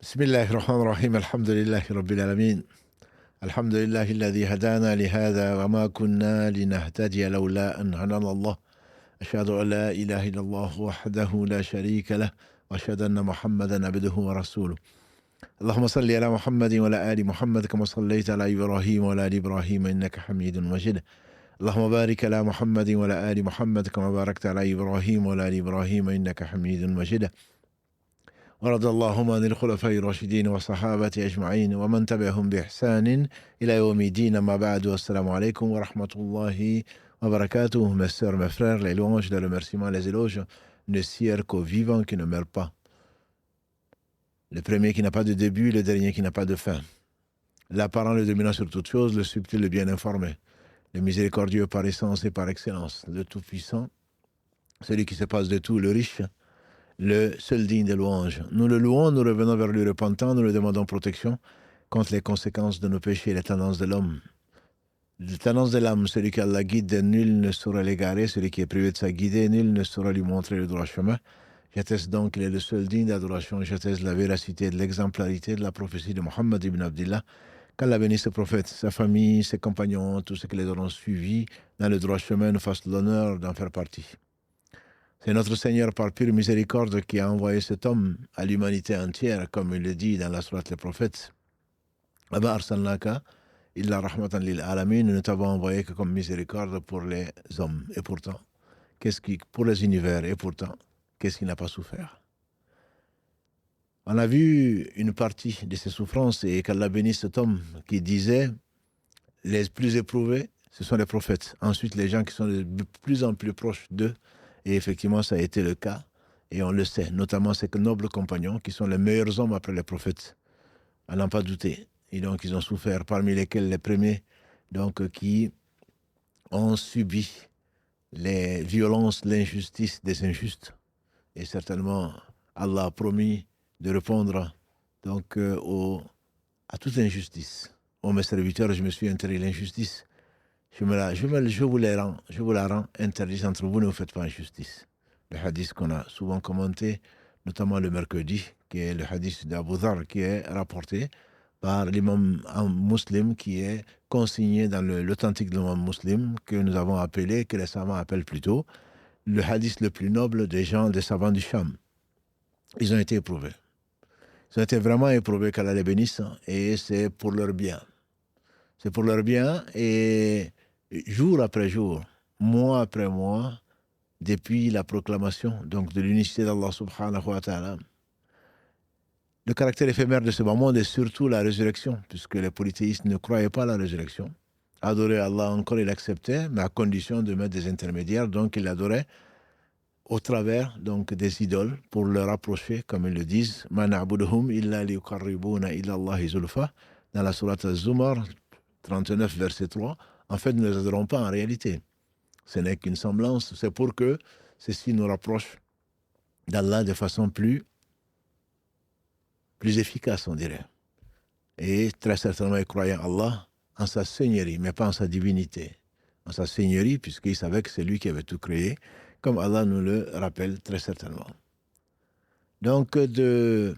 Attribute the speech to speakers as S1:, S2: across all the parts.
S1: بسم الله الرحمن الرحيم الحمد لله رب العالمين الحمد لله الذي هدانا لهذا وما كنا لنهتدي لولا أن هدانا الله أشهد أن لا إله إلا الله وحده لا شريك له وأشهد أن محمدا عبده ورسوله اللهم صل على محمد وعلى آل محمد كما صليت على إبراهيم وعلى آل إبراهيم إنك حميد مجيد اللهم بارك على محمد وعلى آل محمد كما باركت على إبراهيم وعلى آل إبراهيم إنك حميد مجيد ورضي اللهم عن الخلفاء الراشدين والصحابة أجمعين ومن تبعهم بإحسان إلى يوم الدين أما بعد والسلام عليكم ورحمة الله وبركاته. Mes sœurs, mes frères, les louanges, les remerciements, les éloges ne sirent qu'au vivant qui ne meurt pas. Le premier qui n'a pas de début, le dernier qui n'a pas de fin. L'apparent, le dominant sur toute chose, le subtil, le bien informé. Le miséricordieux par essence et par excellence. Le tout-puissant, celui qui se passe de tout, le riche, le seul digne de louange. Nous le louons, nous revenons vers lui repentant, nous lui demandons protection contre les conséquences de nos péchés et les tendances de l'homme. Les tendances de l'âme, celui qui Allah guide, nul ne saura l'égarer, celui qui est privé de sa guidée, nul ne saura lui montrer le droit chemin. J'atteste donc qu'il est le seul digne d'adoration, j'atteste la véracité et de l'exemplarité de la prophétie de Muhammad ibn Abdillah. Qu'Allah bénisse ce prophète, sa famille, ses compagnons, tous ceux qui les auront suivis dans le droit chemin, nous fassent l'honneur d'en faire partie. C'est notre Seigneur par pure miséricorde qui a envoyé cet homme à l'humanité entière, comme il le dit dans la sourate les prophètes. Aba arsalnaka illa rahmatan lil alamin, nous ne t'avons envoyé que comme miséricorde pour les hommes. Et pourtant, pour les univers, et pourtant, qu'est-ce qu'il n'a pas souffert? On a vu une partie de ses souffrances et qu'Allah bénisse cet homme qui disait les plus éprouvés, ce sont les prophètes. Ensuite, les gens qui sont de plus en plus proches d'eux. Et effectivement, ça a été le cas, et on le sait, notamment ces nobles compagnons qui sont les meilleurs hommes après les prophètes, à n'en pas douter. Et donc, ils ont souffert, parmi lesquels les premiers, donc, qui ont subi les violences, l'injustice des injustes. Et certainement, Allah a promis de répondre donc, à toute injustice. Ô mes serviteurs, je me suis interdit l'injustice. Je vous la rends interdite entre vous, ne vous faites pas injustice. Le hadith qu'on a souvent commenté, notamment le mercredi, qui est le hadith d'Abu Dhar, qui est rapporté par l'imam Muslim, qui est consigné dans l'authentique de l'imam Muslim, que nous avons appelé, que les savants appellent plutôt, le hadith le plus noble des gens, des savants du Sham. Ils ont été éprouvés. Ils ont été vraiment éprouvés, qu'Allah les bénisse, et c'est pour leur bien. C'est pour leur bien, et jour après jour, mois après mois, depuis la proclamation donc, de l'unicité d'Allah subhanahu wa ta'ala, le caractère éphémère de ce monde est surtout la résurrection, puisque les polythéistes ne croyaient pas à la résurrection. Adorer Allah encore, il acceptait, mais à condition de mettre des intermédiaires, donc il adorait au travers donc, des idoles pour leur rapprocher, comme ils le disent, Ma na'buduhum illa liyuqarribuna illa Allahi zulfa, dans la sourate Az-Zumar, 39, verset 3, en fait, nous ne les adorons pas en réalité. Ce n'est qu'une semblance, c'est pour que ceci nous rapproche d'Allah de façon plus efficace, on dirait. Et très certainement, ils croyaient en Allah, en sa seigneurie, mais pas en sa divinité. En sa seigneurie, puisqu'ils savaient que c'est lui qui avait tout créé, comme Allah nous le rappelle très certainement. Donc, de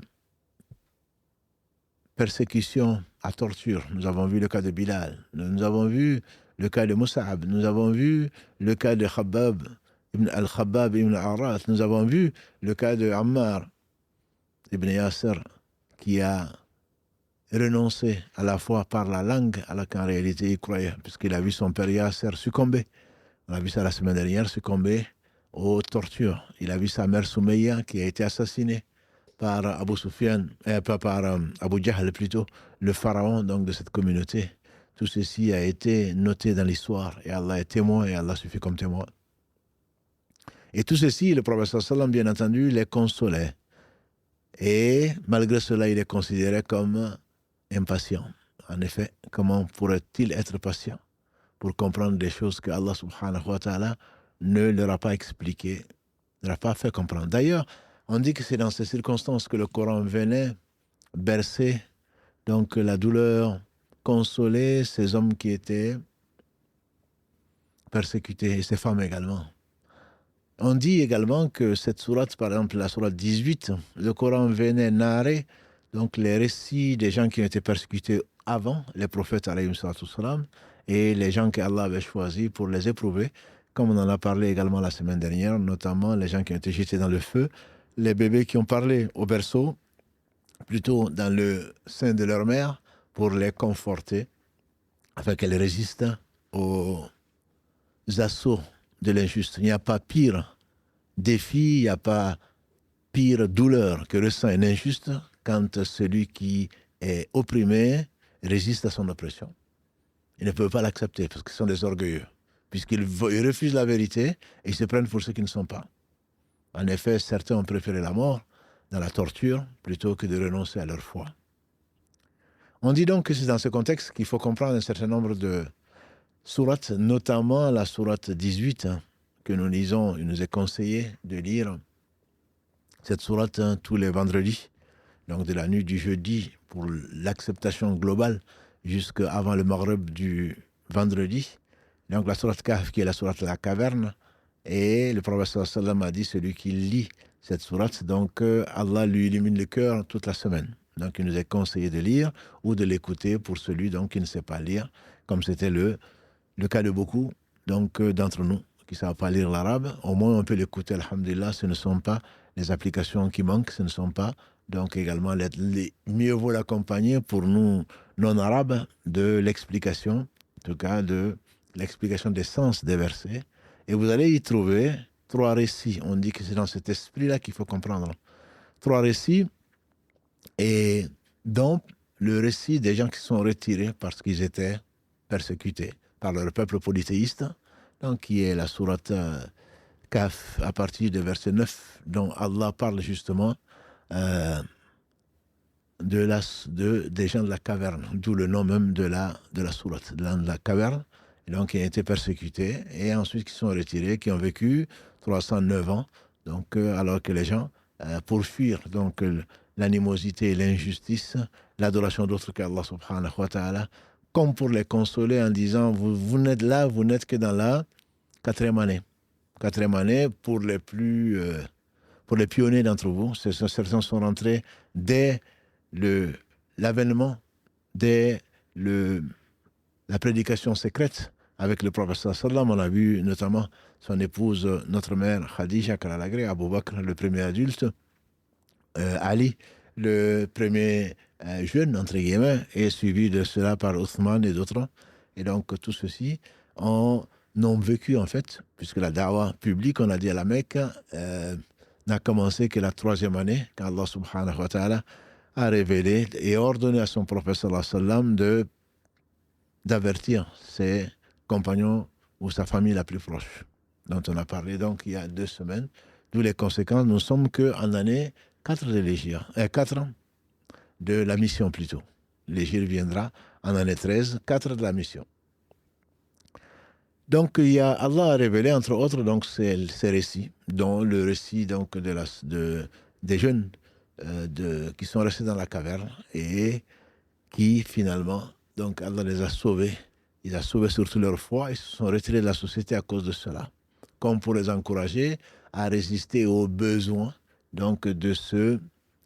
S1: persécution à torture. Nous avons vu le cas de Bilal, nous avons vu le cas de Mus'ab, nous avons vu le cas de Khabbab ibn Arat, nous avons vu le cas de Ammar ibn Yasser qui a renoncé à la foi par la langue alors qu'en réalité il croyait, puisqu'il a vu son père Yasser succomber. On a vu ça la semaine dernière, succomber aux tortures. Il a vu sa mère Soumeya qui a été assassinée par Abu Sufyan, par Abu Jahl plutôt, le pharaon donc, de cette communauté. Tout ceci a été noté dans l'histoire et Allah est témoin et Allah suffit comme témoin. Et tout ceci, le prophète sallam, bien entendu, les consolait. Et malgré cela, il est considéré comme impatient. En effet, comment pourrait-il être patient pour comprendre des choses que Allah subhanahu wa ta'ala ne leur a pas expliquées, ne leur a pas fait comprendre. D'ailleurs, on dit que c'est dans ces circonstances que le Coran venait bercer donc la douleur, consoler ces hommes qui étaient persécutés et ces femmes également. On dit également que cette sourate, par exemple la sourate 18, le Coran venait narrer donc les récits des gens qui ont été persécutés avant les prophètes alayhim salatu wassalam, et les gens qu'Allah avait choisis pour les éprouver, comme on en a parlé également la semaine dernière, notamment les gens qui ont été jetés dans le feu, les bébés qui ont parlé au berceau, plutôt dans le sein de leur mère, pour les conforter, afin qu'elles résistent aux assauts de l'injuste. Il n'y a pas pire défi, il n'y a pas pire douleur que ressent un injuste quand celui qui est opprimé résiste à son oppression. Ils ne peuvent pas l'accepter parce qu'ils sont des orgueilleux, puisqu'ils refusent la vérité et ils se prennent pour ceux qui ne sont pas. En effet, certains ont préféré la mort dans la torture plutôt que de renoncer à leur foi. On dit donc que c'est dans ce contexte qu'il faut comprendre un certain nombre de sourates, notamment la sourate 18 que nous lisons. Il nous est conseillé de lire cette sourate tous les vendredis, donc de la nuit du jeudi pour l'acceptation globale jusqu'avant le maghrib du vendredi. Donc la sourate Kahf qui est la sourate de la caverne, et le prophète sallallahu alayhi wa sallam a dit celui qui lit cette sourate, donc Allah lui illumine le cœur toute la semaine. Donc il nous est conseillé de lire ou de l'écouter pour celui donc, qui ne sait pas lire, comme c'était le cas de beaucoup donc, d'entre nous qui ne savent pas lire l'arabe. Au moins on peut l'écouter, alhamdulillah. Ce ne sont pas les applications qui manquent, ce ne sont pas donc également mieux vaut l'accompagner pour nous non-arabes de l'explication, en tout cas de l'explication des sens des versets. Et vous allez y trouver 3 récits. On dit que c'est dans cet esprit-là qu'il faut comprendre. 3 récits, et donc le récit des gens qui sont retirés parce qu'ils étaient persécutés par leur peuple polythéiste, donc qui est la sourate Kaf à partir du verset 9, dont Allah parle justement des gens de la caverne, d'où le nom même de la sourate, de la caverne, et donc qui ont été persécutés, et ensuite qui sont retirés, qui ont vécu 309 ans, donc alors que les gens, pour fuir donc l'animosité et l'injustice, l'adoration d'autres qu'Allah subhanahu wa ta'ala, comme pour les consoler en disant vous n'êtes là, vous n'êtes que dans la 4e année. 4e année pour les pionniers d'entre vous. Certains sont rentrés dès l'avènement, dès la prédication secrète avec le prophète sallallahu. On a vu notamment son épouse, notre mère Khadija Karalagré, Abu Bakr, le premier adulte, Ali, le premier jeune, entre guillemets, et suivi de cela par Othman et d'autres. Et donc tout ceci ont vécu en fait, puisque la da'wah publique, on a dit à la Mecque, n'a commencé que la 3e année, quand Allah subhanahu wa ta'ala a révélé et ordonné à son prophète sallallahu alayhi wa sallam d'avertir ses compagnons ou sa famille la plus proche, dont on a parlé donc il y a 2 semaines, d'où les conséquences. Nous ne sommes qu'en année 4 de l'Hégire, 4 ans de la mission plutôt. L'Hégire viendra en année 13, 4 de la mission. Donc Allah a révélé entre autres donc ces récits, dont le récit donc des jeunes qui sont restés dans la caverne et qui finalement donc Allah les a sauvés. Il a sauvé surtout leur foi et se sont retirés de la société à cause de cela, comme pour les encourager à résister aux besoins donc de se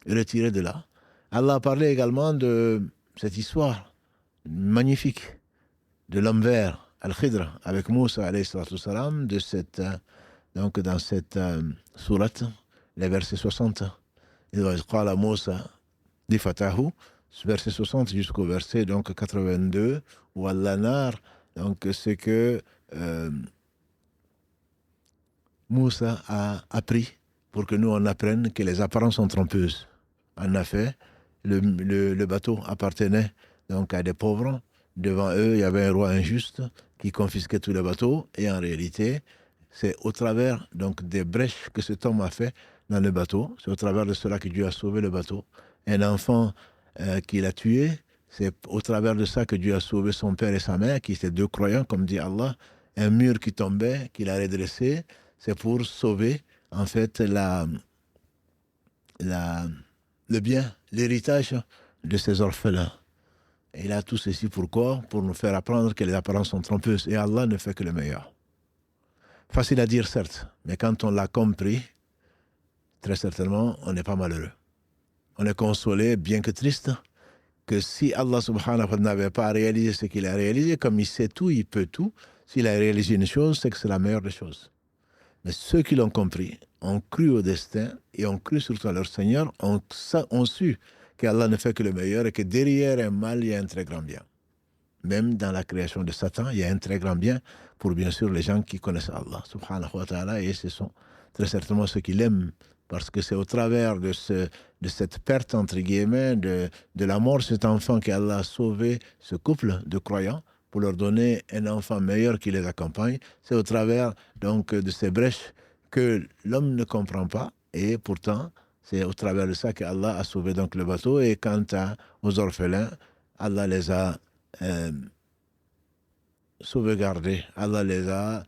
S1: retirer de là. Allah a parlé également de cette histoire magnifique de l'homme vert, Al-Khidr, avec Moussa alayhi salatu salam, donc dans cette sourate, les versets 60. Il va dire à Moussa di Fatahu, verset 60 jusqu'au verset donc 82, ou Al-Lanar, donc c'est que Moussa a appris pour que nous on apprenne que les apparences sont trompeuses. En effet, le bateau appartenait donc à des pauvres. Devant eux, il y avait un roi injuste qui confisquait tous les bateaux. Et en réalité, c'est au travers donc, des brèches que cet homme a fait dans le bateau. C'est au travers de cela que Dieu a sauvé le bateau. Un enfant qu'il a tué, c'est au travers de ça que Dieu a sauvé son père et sa mère, qui étaient 2 croyants, comme dit Allah. Un mur qui tombait, qu'il a redressé, c'est pour sauver en fait le bien, l'héritage de ces orphelins. Et il a tout ceci pourquoi ? Pour nous faire apprendre que les apparences sont trompeuses. Et Allah ne fait que le meilleur. Facile à dire, certes, mais quand on l'a compris, très certainement, on n'est pas malheureux. on est consolé, bien que triste, que si Allah subhanahu wa ta'ala n'avait pas réalisé ce qu'il a réalisé, comme il sait tout, il peut tout, s'il a réalisé une chose, c'est que c'est la meilleure des choses. Mais ceux qui l'ont compris, ont cru au destin et ont cru surtout à leur Seigneur, ont su qu'Allah ne fait que le meilleur et que derrière un mal, il y a un très grand bien. Même dans la création de Satan, il y a un très grand bien pour bien sûr les gens qui connaissent Allah subhanahu wa ta'ala, et ce sont très certainement ceux qui l'aiment, parce que c'est au travers de cette perte entre guillemets, de la mort de cet enfant qu'Allah a sauvé ce couple de croyants pour leur donner un enfant meilleur qui les accompagne. C'est au travers donc de ces brèches que l'homme ne comprend pas, et pourtant c'est au travers de ça qu'Allah a sauvé donc le bateau. Et quant aux orphelins, Allah les a sauvegardés, Allah les a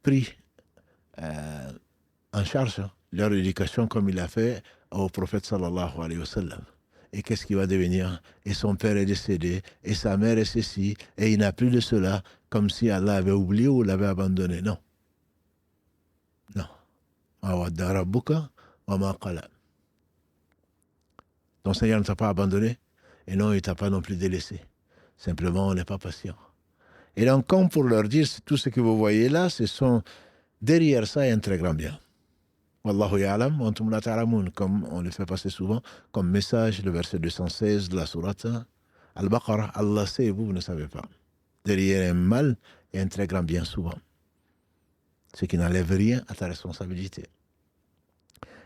S1: pris en charge leur éducation comme il a fait au prophète sallallahu alayhi wa sallam. Et qu'est-ce qui va devenir? Et son père est décédé, et sa mère est ceci, et il n'a plus de cela, comme si Allah avait oublié ou l'avait abandonné. Non. Non. Ton Seigneur ne t'a pas abandonné, et non, il ne t'a pas non plus délaissé. Simplement, on n'est pas patient. Et donc, comme pour leur dire, tout ce que vous voyez là, ce sont derrière ça, il y a un très grand bien. Wallahu ya'lam wa antum la ta'lamun, comme on le fait passer souvent comme message, le verset 216 de la sourate Al-Baqarah. Allah sait et vous ne savez pas. Derrière un mal, il y a un très grand bien souvent. Ce qui n'enlève rien à ta responsabilité.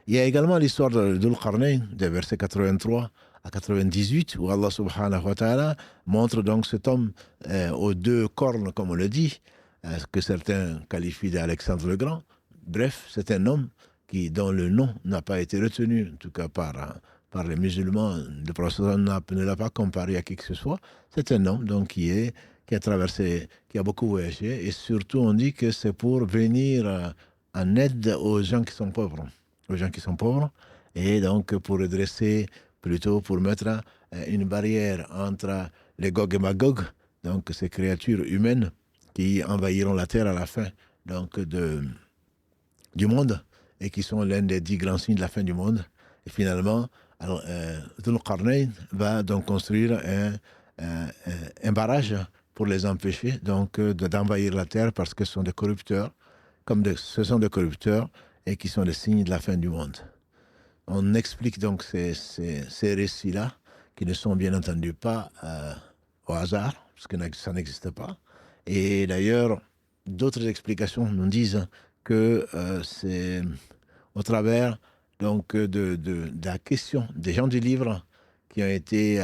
S1: Il y a également l'histoire de Dhul Qarnayn, des versets 83 à 98, où Allah subhanahu wa ta'ala montre donc cet homme aux deux cornes, comme on le dit, que certains qualifient d'Alexandre le Grand. Bref, c'est un homme dont le nom n'a pas été retenu, en tout cas par les musulmans. Le prophète ne l'a pas comparé à qui que ce soit. C'est un homme donc qui a traversé, qui a beaucoup voyagé, et surtout on dit que c'est pour venir en aide aux gens qui sont pauvres. Et donc pour redresser, plutôt pour mettre une barrière entre les Gog et Magog, donc ces créatures humaines qui envahiront la terre à la fin donc du monde, et qui sont l'un des 10 grands signes de la fin du monde. Et finalement, Dhul Qarnayn va donc construire un barrage pour les empêcher donc d'envahir la terre, parce que ce sont des corrupteurs, ce sont des corrupteurs et qui sont les signes de la fin du monde. On explique donc ces récits-là, qui ne sont bien entendu pas au hasard, parce que ça n'existe pas. Et d'ailleurs, d'autres explications nous disent que c'est au travers donc de la question des gens du livre qui ont été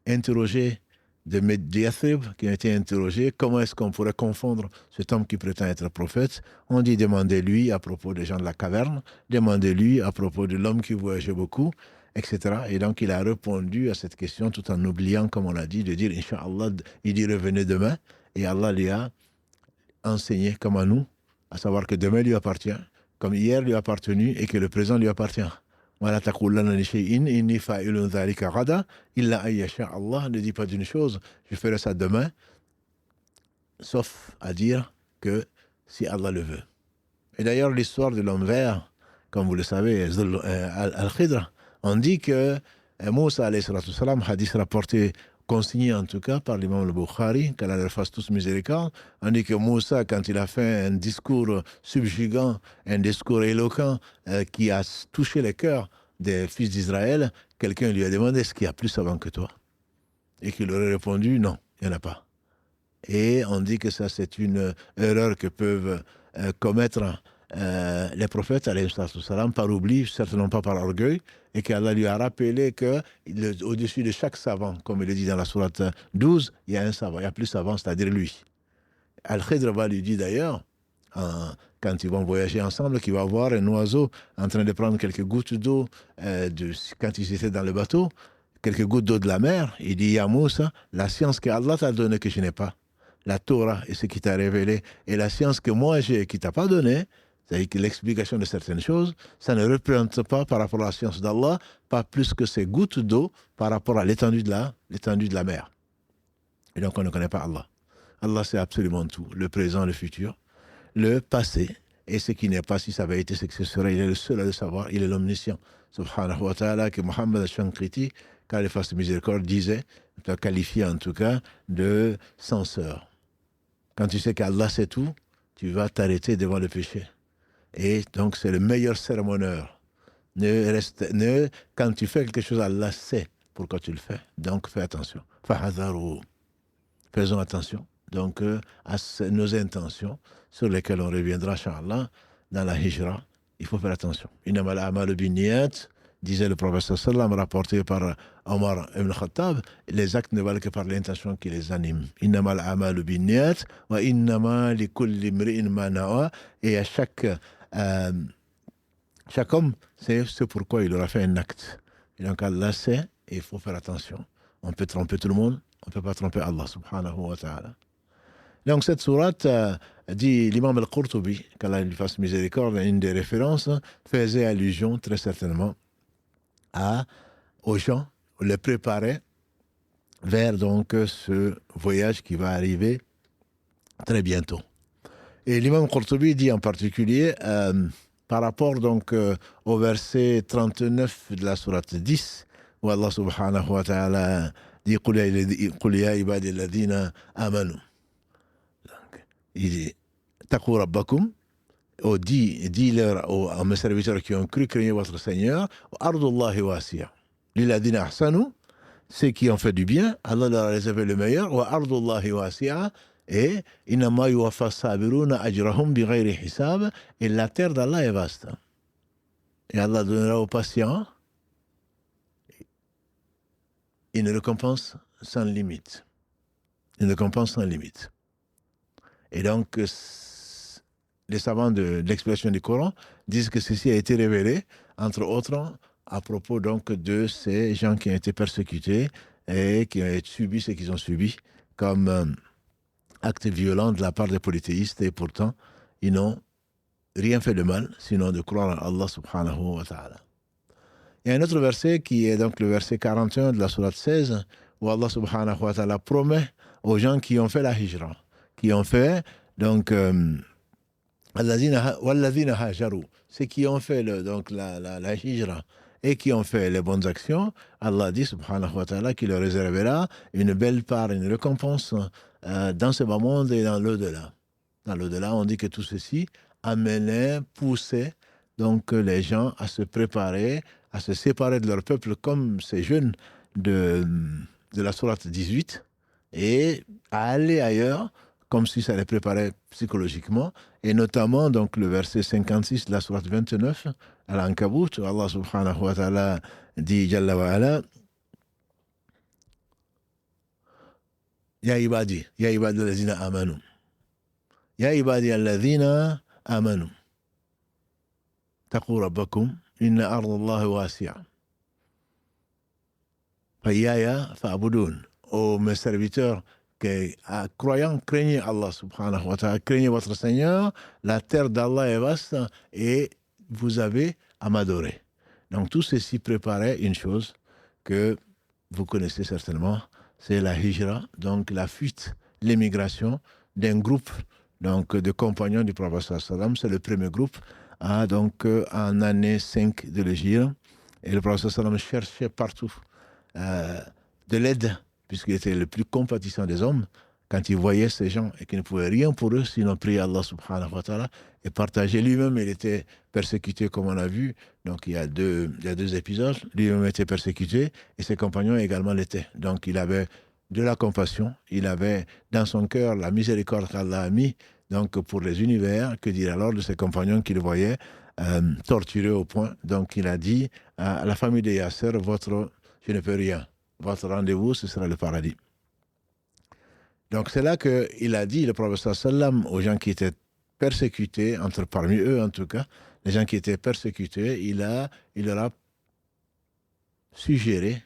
S1: interrogés, de Yathrib qui ont été interrogés, comment est-ce qu'on pourrait confondre cet homme qui prétend être prophète? On dit, demandez-lui à propos des gens de la caverne, demandez-lui à propos de l'homme qui voyageait beaucoup, etc. Et donc il a répondu à cette question tout en oubliant, comme on l'a dit, de dire Inch'Allah, il dit revenez demain, et Allah lui a enseigné comme à nous, à savoir que demain lui appartient, comme hier lui a appartenu, et que le présent lui appartient. Allah ne dit pas d'une chose, je ferai ça demain, sauf à dire que si Allah le veut. Et d'ailleurs, l'histoire de l'homme vert, comme vous le savez, Al-Khidr, on dit que Moussa, alayhi salatu salam, hadith rapporté, consigné en tout cas par l'imam al-Bukhari, qu'Allah leur fasse tous miséricorde, on dit que Moussa, quand il a fait un discours subjugant, un discours éloquent qui a touché les cœurs des fils d'Israël, quelqu'un lui a demandé, est-ce qu'il y a plus savant que toi? Et qu'il aurait répondu, non, il n'y en a pas. Et on dit que ça, c'est une erreur que peuvent commettre les prophètes, alayhi salam, par oubli, certainement pas par orgueil, et qu'Allah lui a rappelé qu'au-dessus de chaque savant, comme il le dit dans la sourate 12, il y a un savant, il y a plus savant, c'est-à-dire lui. Al-Khidr va lui dire d'ailleurs, quand ils vont voyager ensemble, qu'il va voir un oiseau en train de prendre quelques gouttes d'eau quand ils étaient dans le bateau, quelques gouttes d'eau de la mer. Il dit, Ya Moussa, la science que Allah t'a donnée que je n'ai pas, la Torah et ce qui t'a révélé, et la science que moi j'ai qui t'a pas donnée, c'est-à-dire que l'explication de certaines choses, ça ne représente pas par rapport à la science d'Allah, pas plus que ces gouttes d'eau par rapport à l'étendue de la mer. Et donc on ne connaît pas Allah. Allah sait absolument tout, le présent, le futur, le passé, et ce qui n'est pas, si ça avait été, c'est que ce serait, il est le seul à le savoir, il est l'omniscient. subhanahu wa ta'ala, que Mohammed al-Shanqiti, quand il fasse miséricorde, disait, qualifié en tout cas, de censeur. Quand tu sais qu'Allah sait tout, tu vas t'arrêter devant le péché. Et donc, c'est le meilleur sermonneur. Quand tu fais quelque chose, Allah sait pourquoi tu le fais. Donc, fais attention. Fahadharu. Faisons attention. Donc, à nos intentions, sur lesquelles on reviendra, Inch'Allah, dans la hijra, il faut faire attention. Innamal a'malu binniyat, disait le prophète sallam, rapporté par Omar ibn Khattab, les actes ne valent que par l'intention qui les anime. Innamal a'malu binniyat, wa innama likulli imri'in ma nawa, et à chaque homme, c'est ce pourquoi il aura fait un acte. Et donc Allah sait, et il faut faire attention. On peut tromper tout le monde, on ne peut pas tromper Allah subhanahu wa ta'ala. Donc cette sourate, dit l'imam al-Qurtubi, qu'Allah lui fasse miséricorde, une des références, faisait allusion très certainement aux gens, les préparer vers donc ce voyage qui va arriver très bientôt. Et l'imam Qurtubi dit en particulier, par rapport donc au verset 39 de la sourate 10, où Allah subhanahu wa ta'ala dit « Qul ya ibadi alladhina amanu » il dit « Taqou rabbakum » dis-leur à mes serviteurs qui ont cru, craignez votre Seigneur « Ardullahi wasi'a » Lilladhina ahsanu, ceux qui ont fait du bien, Allah leur a réservé le meilleur « Wa ardullahi wasi'a » et « Innama yuwaffa sabiruna ajrahum bighayri hisab » et la terre d'Allah est vaste. Et Allah donnera aux patients une récompense sans limite. Une récompense sans limite. Et donc, les savants de l'expression du Coran disent que ceci a été révélé, entre autres, à propos donc de ces gens qui ont été persécutés et qui ont subi ce qu'ils ont subi comme acte violent de la part des polythéistes, et pourtant, ils n'ont rien fait de mal, sinon de croire en Allah subhanahu wa ta'ala. Il y a un autre verset qui est donc le verset 41 de la sourate 16, où Allah subhanahu wa ta'ala promet aux gens qui ont fait la hijra, qui ont fait donc walladhina hajaru, ceux qui ont fait donc la hijra et qui ont fait les bonnes actions, Allah dit subhanahu wa ta'ala qu'il leur réservera une belle part, une récompense dans ce bas monde et dans l'au-delà. Dans l'au-delà, on dit que tout ceci amenait, poussait donc les gens à se préparer, à se séparer de leur peuple comme ces jeunes de la sourate 18 et à aller ailleurs comme si ça les préparait psychologiquement, et notamment donc le verset 56 de la sourate 29 à l'Ankabut, où Allah subhanahu wa ta'ala dit Jalla wa ala Ya ibadi alladhina amanu Ya ibadi alladhina amanu Taqou rabbakum inna ardallahi wasi'a Fayaya fa'budun. Ô mes serviteurs, croyants, craignez Allah subhanahu wa ta'ala, craignez votre Seigneur, la terre d'Allah est vaste et vous avez à m'adorer. Donc tout ceci préparait une chose que vous connaissez certainement, c'est la hijra, donc la fuite, l'émigration d'un groupe donc, de compagnons du prophète sallallahu alayhi wa sallam. C'est le premier groupe donc, en année 5 de l'Hégire. Et le prophète sallallahu alayhi wa sallam cherchait partout de l'aide, puisqu'il était le plus compatissant des hommes, quand il voyait ces gens et qu'il ne pouvait rien pour eux, sinon prier Allah subhanahu wa ta'ala et partager lui-même. Il était persécuté, comme on a vu. Donc il y a deux épisodes. Lui-même était persécuté et ses compagnons également l'étaient. Donc il avait de la compassion, il avait dans son cœur la miséricorde qu'Allah a mis donc, pour les univers. Que dire alors de ses compagnons qu'il voyait torturés au point. Donc il a dit à la famille de Yasser, je ne peux rien. Votre rendez-vous, ce sera le paradis. Donc c'est là qu'il a dit, le prophète sallam, aux gens qui étaient persécutés, parmi eux en tout cas, les gens qui étaient persécutés, il leur a suggéré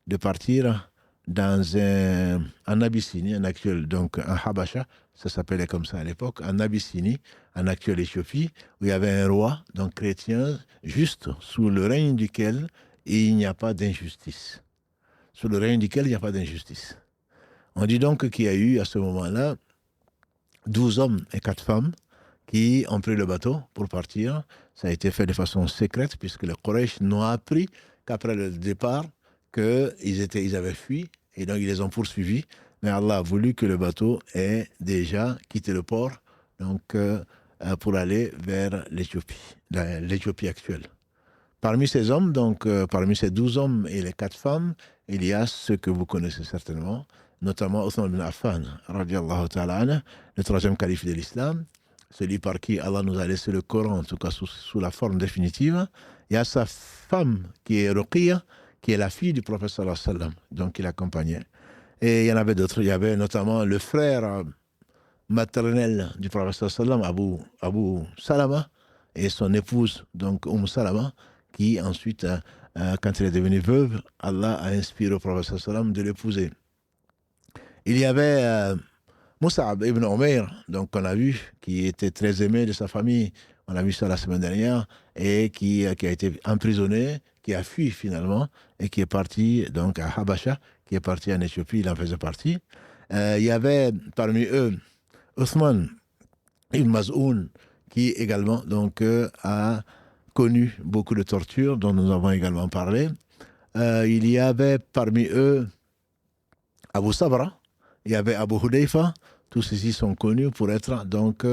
S1: de partir en Abyssinie, en actuel, donc en Habasha, ça s'appelait comme ça à l'époque, en Abyssinie, en actuelle Éthiopie, où il y avait un roi, donc chrétien, juste, sous le règne duquel il n'y a pas d'injustice. Sous le règne duquel il n'y a pas d'injustice. On dit donc qu'il y a eu à ce moment-là 12 hommes et 4 femmes qui ont pris le bateau pour partir. Ça a été fait de façon secrète, puisque les Quraysh n'ont appris qu'après le départ qu'ils avaient fui, et donc ils les ont poursuivis. Mais Allah a voulu que le bateau ait déjà quitté le port, donc pour aller vers l'Éthiopie actuelle. Parmi ces hommes, donc parmi ces 12 hommes et les 4 femmes, il y a ceux que vous connaissez certainement, notamment Othman ibn Affan, radiallahu ta'ala anhu, le 3e calife de l'islam, celui par qui Allah nous a laissé le Coran, en tout cas sous la forme définitive. Il y a sa femme qui est Ruqiyya, qui est la fille du prophète sallallahu alayhi wa sallam, donc il l'accompagnait. Et il y en avait d'autres. Il y avait notamment le frère maternel du prophète sallallahu alayhi wa sallam, Abu Salama, et son épouse, donc Salama, qui ensuite, quand elle est devenue veuve, Allah a inspiré au prophète sallallahu alayhi wa sallam de l'épouser. Il y avait Mus'ab ibn Umayr, donc on a vu, qui était très aimé de sa famille, on a vu ça la semaine dernière, et qui a été emprisonné, qui a fui finalement, et qui est parti donc à Habasha, qui est parti en Éthiopie, il en faisait partie. Il y avait parmi eux Othman ibn Maz'oun, qui également donc, a connu beaucoup de tortures, dont nous avons également parlé. Il y avait parmi eux Abu Sabra, il y avait Abu Hudayfa. Tous ceux-ci sont connus pour être, donc,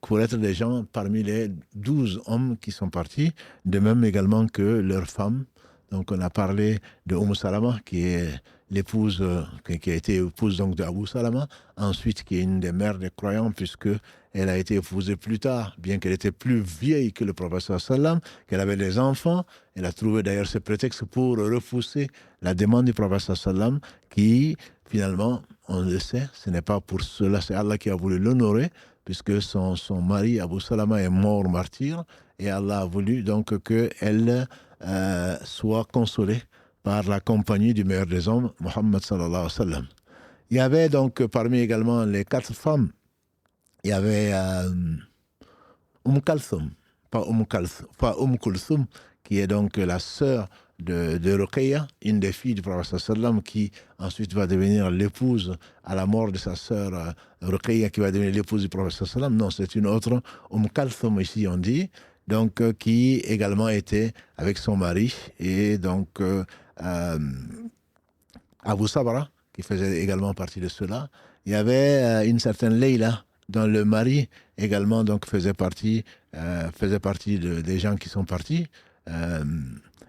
S1: pour être des gens parmi les 12 hommes qui sont partis, de même également que leurs femmes. Donc on a parlé de Salama, qui est l'épouse, qui a été épouse donc d'Abu Salama, ensuite qui est une des mères des croyants, puisqu'elle a été épousée plus tard, bien qu'elle était plus vieille que le prophète sallam, qu'elle avait des enfants. Elle a trouvé d'ailleurs ce prétexte pour repousser la demande du prophète sallam, qui finalement, on le sait, ce n'est pas pour cela, c'est Allah qui a voulu l'honorer, puisque son mari, Abu Salama, est mort martyr, et Allah a voulu donc qu'elle soit consolée par la compagnie du meilleur des hommes, Muhammad sallallahu alayhi wa sallam. Il y avait donc parmi également les 4 femmes, il y avait Kulthum, pas Kulthum, qui est donc la sœur de Ruqayya, une des filles du prophète sallam, qui ensuite va devenir l'épouse à la mort de sa sœur Ruqayya, qui va devenir l'épouse du prophète sallam. Non, c'est une autre, Kulthum ici on dit, donc qui également était avec son mari, et donc Abu Sabra, qui faisait également partie de cela. Il y avait une certaine Leila, dont le mari également donc faisait partie des gens qui sont partis.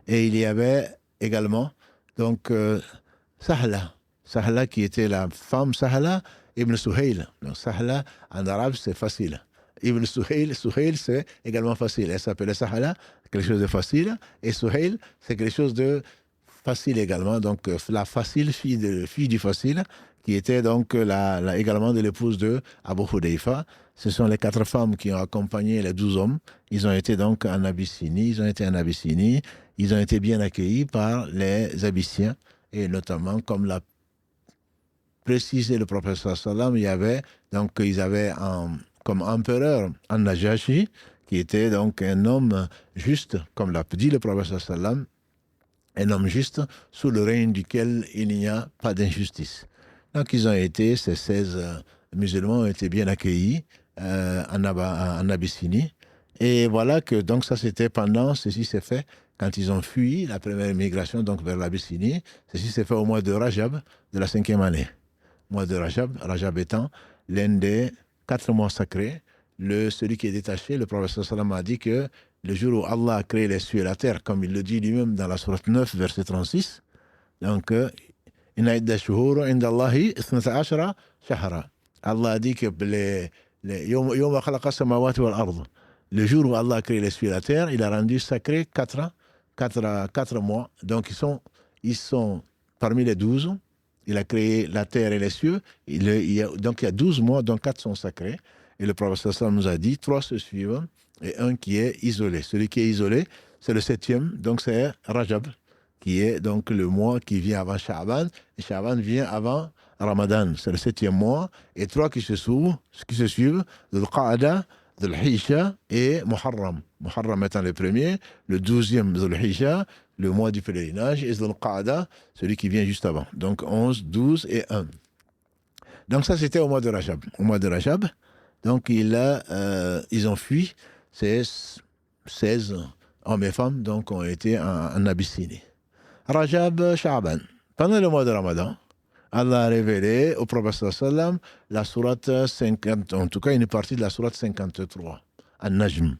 S1: Et il y avait également donc Sahla qui était la femme Sahla ibn Suhail. Donc Sahla en arabe c'est facile. Ibn Suhail c'est également facile. Elle s'appelait Sahla, quelque chose de facile, et Suhail c'est quelque chose de facile également. Donc la facile fille du facile, qui était donc également de l'épouse de Abu Hudayfa. Ce sont les 4 femmes qui ont accompagné les 12 hommes. Ils ont été donc en Abyssinie. Ils ont été bien accueillis par les Abyssiens. Et notamment, comme l'a précisé le prophète sallam, ils avaient comme empereur An-Najashi, qui était donc un homme juste, comme l'a dit le prophète sallam, un homme juste sous le règne duquel il n'y a pas d'injustice. Donc ces 16 musulmans ont été bien accueillis en Abyssinie. Et voilà que donc ceci s'est fait quand ils ont fui la première migration donc vers l'Abyssinie. Ceci s'est fait au mois de Rajab de la 5e année. Mois de Rajab étant l'un des 4 mois sacrés. Celui qui est détaché, le prophète sallam a dit que le jour où Allah a créé les cieux et la terre, comme il le dit lui-même dans la sourate 9, verset 36, donc Inna idda shuhuru inda Allahi 12 shahra. Allah a dit que yawma khalaqa samawati wal ard. Le jour où Allah a créé les cieux et la terre, il a rendu sacré 4 mois. Donc ils sont parmi les 12. Il a créé la terre et les cieux. Donc il y a 12 mois, dont 4 sont sacrés. Et le prophète sallam nous a dit 3 se suivent et un qui est isolé. Celui qui est isolé, c'est le 7e, donc c'est Rajab, qui est donc le mois qui vient avant Sha'ban, et Sha'ban vient avant Ramadan, c'est le 7e mois, et 3 qui se suivent, Dhul Qa'ada, Dhul Hijja et Muharram. Muharram étant le premier, le 12e Dhul Hijja, le mois du pèlerinage, et Dhul Qa'ada, celui qui vient juste avant. Donc 11, 12 et 1. Donc ça c'était au mois de Rajab. Au mois de Rajab, Donc ils ont fui. Ces 16 hommes et femmes donc, ont été en Abyssinie. Rajab Sha'ban. Pendant le mois de Ramadan, Allah a révélé au prophète sallam la sourate 50, en tout cas une partie de la sourate 53, An-Najm.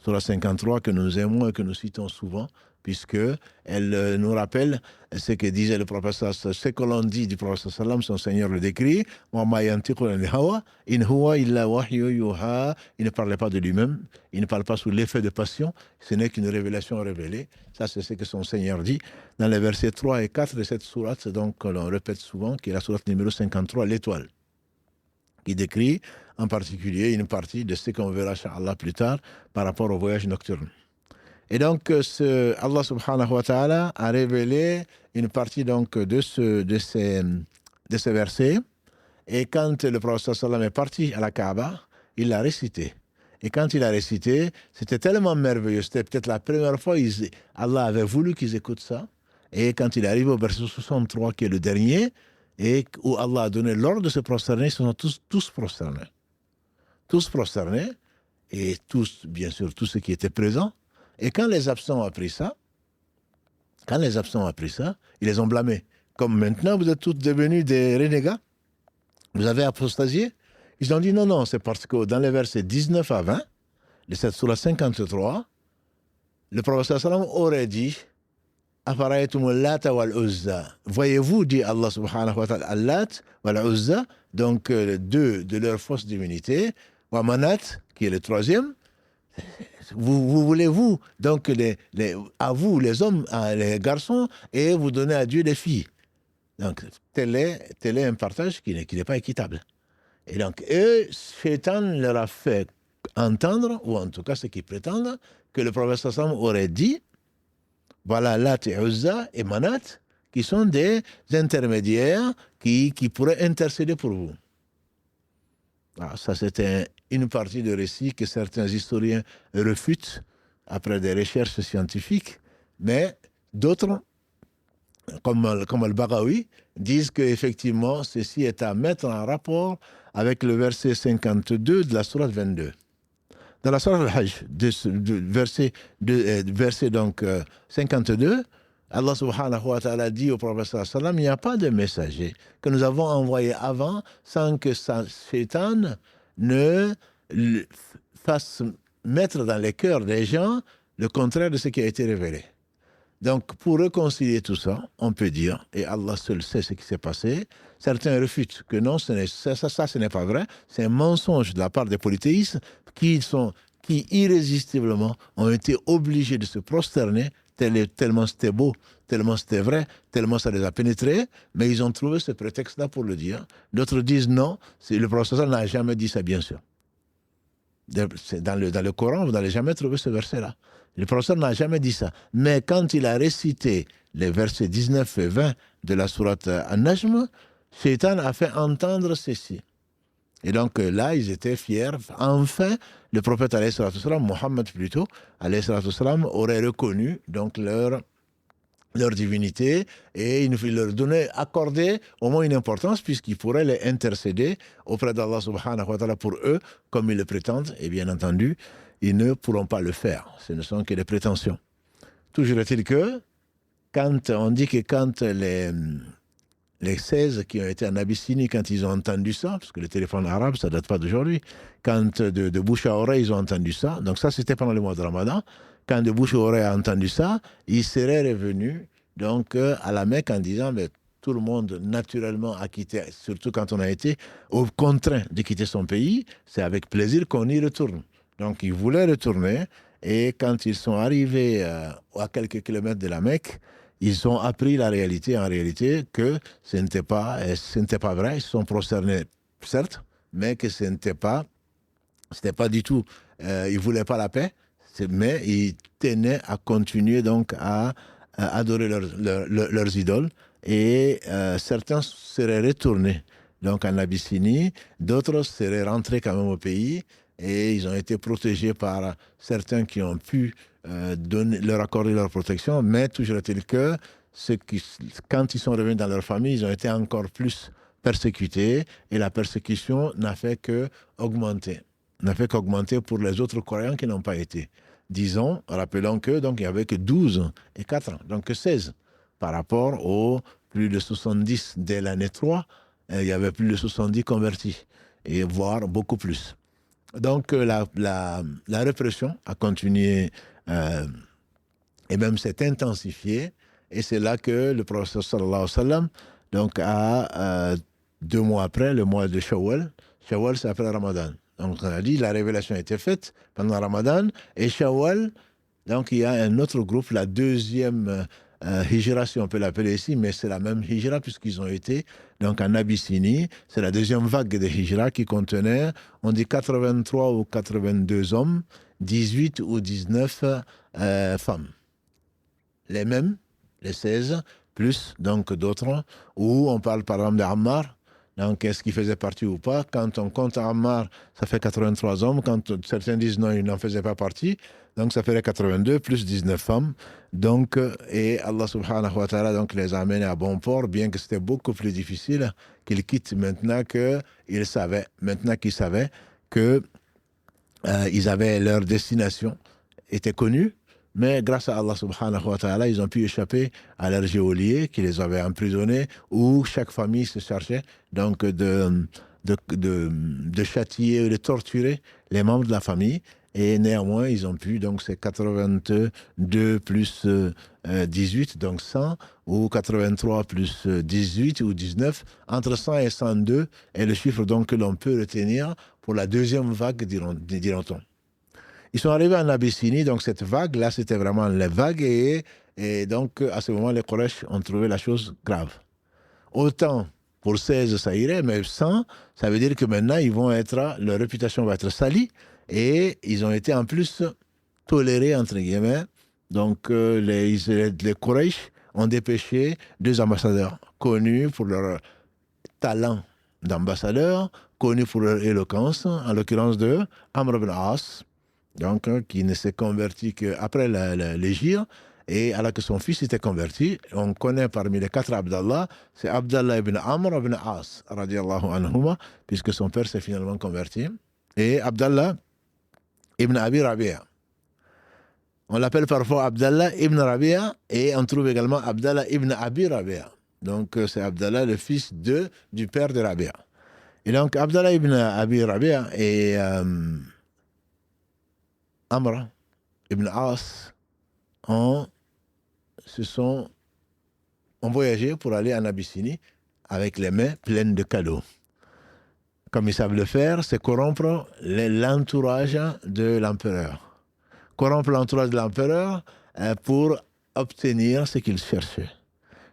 S1: Sourate 53 que nous aimons et que nous citons souvent, puisque elle nous rappelle ce que disait le prophète, ce que l'on dit du prophète sallam, son Seigneur le décrit, il ne parlait pas de lui-même, il ne parle pas sous l'effet de passion, ce n'est qu'une révélation révélée. Ça, c'est ce que son Seigneur dit dans les versets 3 et 4 de cette sourate, donc l'on répète souvent, qui est la sourate numéro 53, l'étoile, qui décrit en particulier une partie de ce qu'on verra, Inch'Allah, plus tard, par rapport au voyage nocturne. Et donc, Allah subhanahu wa ta'ala a révélé une partie donc, de ces versets. Et quand le prophète sallam est parti à la Kaaba, il l'a récité. Et quand il a récité, c'était tellement merveilleux. C'était peut-être la première fois Allah avait voulu qu'ils écoutent ça. Et quand il arrive au verset 63, qui est le dernier, et où Allah a donné l'ordre de se prosterner, ils se sont tous prosternés. Tous prosternés, et tous, bien sûr, tous ceux qui étaient présents. Et quand les absents ont appris ça, ils les ont blâmés. Comme maintenant, vous êtes tous devenus des renégats, vous avez apostasié. Ils ont dit non, c'est parce que dans les versets 19 à 20 de cette sourate 53, le prophète sallam aurait dit Afaraytum al-Lat wal-Uzza. Voyez-vous, dit Allah subhanahu wa ta'ala, al-Lat wal-Uzza, donc deux de leurs fausses divinités, wa Manat, qui est le troisième. Vous voulez-vous, donc, à vous, les hommes, les garçons, et vous donnez à Dieu les filles. Donc, tel est un partage qui n'est pas équitable. Et donc, eux, Shaitan leur a fait entendre, ou en tout cas ce qu'ils prétendent, que le prophète sallam aurait dit, voilà, Lat et Uzza et Manat, qui sont des intermédiaires qui pourraient intercéder pour vous. Alors, ça, c'était une partie de récit que certains historiens refutent après des recherches scientifiques, mais d'autres, comme Al-Baghawi, disent qu'effectivement, ceci est à mettre en rapport avec le verset 52 de la sourate 22. Dans la sourate Al-Hajj, verset donc 52, Allah subhanahu wa ta'ala dit au prophète sallallahu alayhi wa sallam, il n'y a pas de messager que nous avons envoyé avant sans que Shaitan ne fasse mettre dans les cœurs des gens le contraire de ce qui a été révélé. Donc, pour réconcilier tout ça, on peut dire, et Allah seul sait ce qui s'est passé, certains refutent que non, ce n'est pas vrai, c'est un mensonge de la part des polythéistes qui irrésistiblement ont été obligés de se prosterner, tellement c'était beau, tellement c'était vrai, tellement ça les a pénétrés, mais ils ont trouvé ce prétexte-là pour le dire. D'autres disent non, le prophète n'a jamais dit ça, bien sûr. Dans le Coran, vous n'allez jamais trouver ce verset-là. Le prophète n'a jamais dit ça. Mais quand il a récité les versets 19 et 20 de la sourate An-Najm, Shaitan a fait entendre ceci. Et donc là, ils étaient fiers. Enfin, le prophète, Mohammed plutôt, aurait reconnu donc leur divinité et il leur accordait au moins une importance puisqu'il pourrait les intercéder auprès d'Allah subhanahu wa ta'ala pour eux, comme ils le prétendent. Et bien entendu, ils ne pourront pas le faire. Ce ne sont que des prétentions. Toujours est-il que, quand on dit que quand les 16 qui ont été en Abyssinie, quand ils ont entendu ça, parce que le téléphone arabe, ça ne date pas d'aujourd'hui, quand de bouche à oreille, ils ont entendu ça, donc ça c'était pendant le mois de Ramadan, quand de bouche à oreille a entendu ça, ils seraient revenus donc, à la Mecque en disant, mais tout le monde naturellement a quitté, surtout quand on a été contraint de quitter son pays, c'est avec plaisir qu'on y retourne. Donc ils voulaient retourner, et quand ils sont arrivés à quelques kilomètres de la Mecque, ils ont appris en réalité, que ce n'était pas vrai. Ils se sont prosternés, certes, mais que ce n'était pas du tout. Ils ne voulaient pas la paix, mais ils tenaient à continuer donc à adorer leurs idoles. Et certains seraient retournés donc en Abyssinie, d'autres seraient rentrés quand même au pays, et ils ont été protégés par certains qui ont pu leur accorder leur protection, mais toujours est-il que quand ils sont revenus dans leur famille, ils ont été encore plus persécutés, et la persécution n'a fait qu'augmenter. N'a fait qu'augmenter pour les autres croyants qui n'ont pas été. Disons, rappelons que donc il n'y avait que 12 et 4 ans, donc que 16 par rapport aux plus de 70 dès l'année 3, il y avait plus de 70 convertis, et voire beaucoup plus. Donc la répression a continué et même s'est intensifiée, et c'est là que le prophète sallallahu alayhi wa sallam donc a 2 mois après, le mois de Shawwal, Shawwal c'est après Ramadan. Donc on a dit la révélation a été faite pendant Ramadan, et Shawwal, donc il y a un autre groupe, la deuxième hijra, si on peut l'appeler ici, mais c'est la même hijra puisqu'ils ont été donc en Abyssinie. C'est la deuxième vague de hijra qui contenait, on dit 83 ou 82 hommes, 18 ou 19 femmes. Les mêmes, les 16, plus donc d'autres, où on parle par exemple d'Ammar. Donc, est-ce qu'il faisait partie ou pas? Quand on compte Ammar, ça fait 83 hommes. Quand certains disent non, il n'en faisait pas partie, donc ça ferait 82 plus 19 femmes. Donc, et Allah subhanahu wa ta'ala donc, les a amenés à bon port, bien que c'était beaucoup plus difficile qu'ils quittent maintenant qu'ils savaient que ils avaient leur destination, était connue. Mais grâce à Allah subhanahu wa ta'ala, ils ont pu échapper à leurs geôliers qui les avaient emprisonnés, où chaque famille se chargeait donc de châtier, de torturer les membres de la famille. Et néanmoins, ils ont pu, donc c'est 82 plus 18, donc 100, ou 83 plus 18 ou 19, entre 100 et 102 est le chiffre donc que l'on peut retenir pour la deuxième vague, diront-on. Ils sont arrivés en Abyssinie, donc cette vague-là, c'était vraiment la vague, et donc à ce moment, les Quraysh ont trouvé la chose grave. Autant pour 16, ça irait, mais 100, ça veut dire que maintenant, leur réputation va être salie, et ils ont été en plus tolérés, entre guillemets. Donc les Quraysh ont dépêché 2 ambassadeurs, connus pour leur talent d'ambassadeur, connus pour leur éloquence, en l'occurrence de Amr ibn As, donc qui ne s'est converti qu'après l'hégire, et alors que son fils était converti. On connaît parmi les 4 Abdallah, c'est Abdallah ibn Amr ibn As, radiallahu anhuma, puisque son père s'est finalement converti, et Abdallah ibn Abi Rabia. On l'appelle parfois Abdallah ibn Rabia, et on trouve également Abdallah ibn Abi Rabia. Donc c'est Abdallah, le fils du père de Rabia. Et donc Abdallah ibn Abi Rabia et Amr ibn As ont voyagé pour aller en Abyssinie avec les mains pleines de cadeaux. Comme ils savent le faire, c'est corrompre l'entourage de l'empereur. Corrompre l'entourage de l'empereur pour obtenir ce qu'ils cherchaient.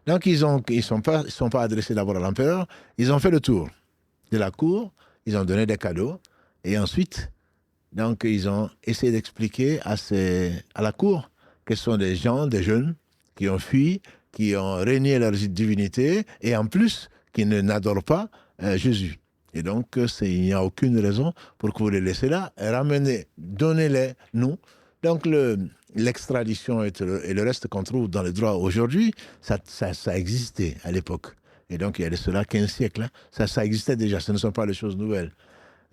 S1: Donc ils ne sont pas adressés d'abord à l'empereur, ils ont fait le tour de la cour, ils ont donné des cadeaux, et ensuite, donc ils ont essayé d'expliquer à la cour que ce sont des jeunes, qui ont fui, qui ont renié leur divinité, et en plus, qui n'adorent pas Jésus. Et donc, il n'y a aucune raison pour que vous les laissez là. Ramenez, donnez-les, nous. Donc, l'extradition et le reste qu'on trouve dans le droit aujourd'hui, ça existait à l'époque. Et donc, il y a de cela 15 siècles. Ça existait déjà, ce ne sont pas des choses nouvelles.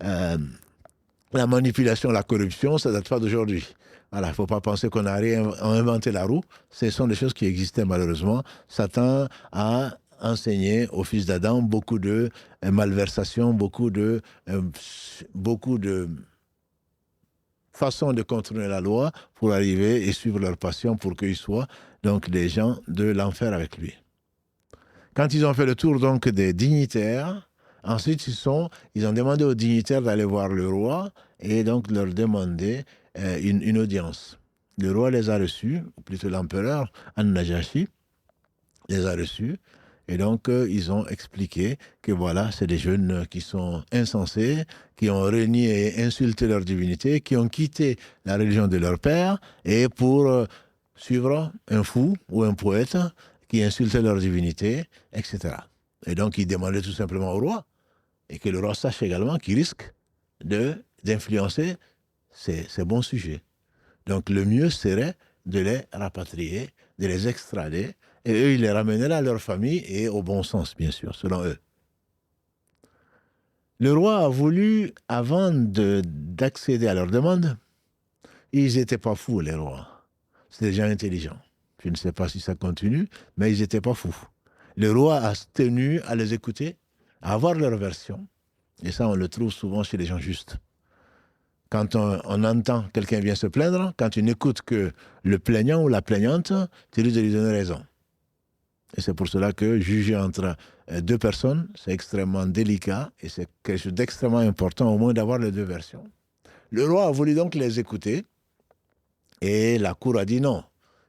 S1: La manipulation, la corruption, ça ne date pas d'aujourd'hui. Voilà, il ne faut pas penser qu'on a inventé la roue. Ce sont des choses qui existaient malheureusement. Satan a enseigné aux fils d'Adam beaucoup de malversations, beaucoup de façons de contourner la loi pour arriver et suivre leur passion pour qu'ils soient donc des gens de l'enfer avec lui. Quand ils ont fait le tour donc des dignitaires, ensuite ils ont demandé aux dignitaires d'aller voir le roi et donc leur demander une audience. Le roi les a reçus, ou plutôt l'empereur An-Najashi les a reçus, et donc ils ont expliqué que voilà, c'est des jeunes qui sont insensés, qui ont renié et insulté leur divinité, qui ont quitté la religion de leur père, et pour suivre un fou ou un poète qui insultait leur divinité, etc. Et donc ils demandaient tout simplement au roi, et que le roi sache également qu'il risque d'influencer ces bons sujets. Donc le mieux serait de les rapatrier, de les extrader, et eux, ils les ramèneraient à leur famille et au bon sens, bien sûr, selon eux. Le roi a voulu, avant d'accéder à leur demande, ils n'étaient pas fous, les rois. C'est des gens intelligents. Je ne sais pas si ça continue, mais ils n'étaient pas fous. Le roi a tenu à les écouter, à avoir leur version. Et ça, on le trouve souvent chez les gens justes. Quand on entend quelqu'un vient se plaindre, quand tu n'écoutes que le plaignant ou la plaignante, tu risques de lui donner raison. Et c'est pour cela que juger entre deux personnes, c'est extrêmement délicat et c'est quelque chose d'extrêmement important, au moins d'avoir les deux versions. Le roi a voulu donc les écouter et la cour a dit non.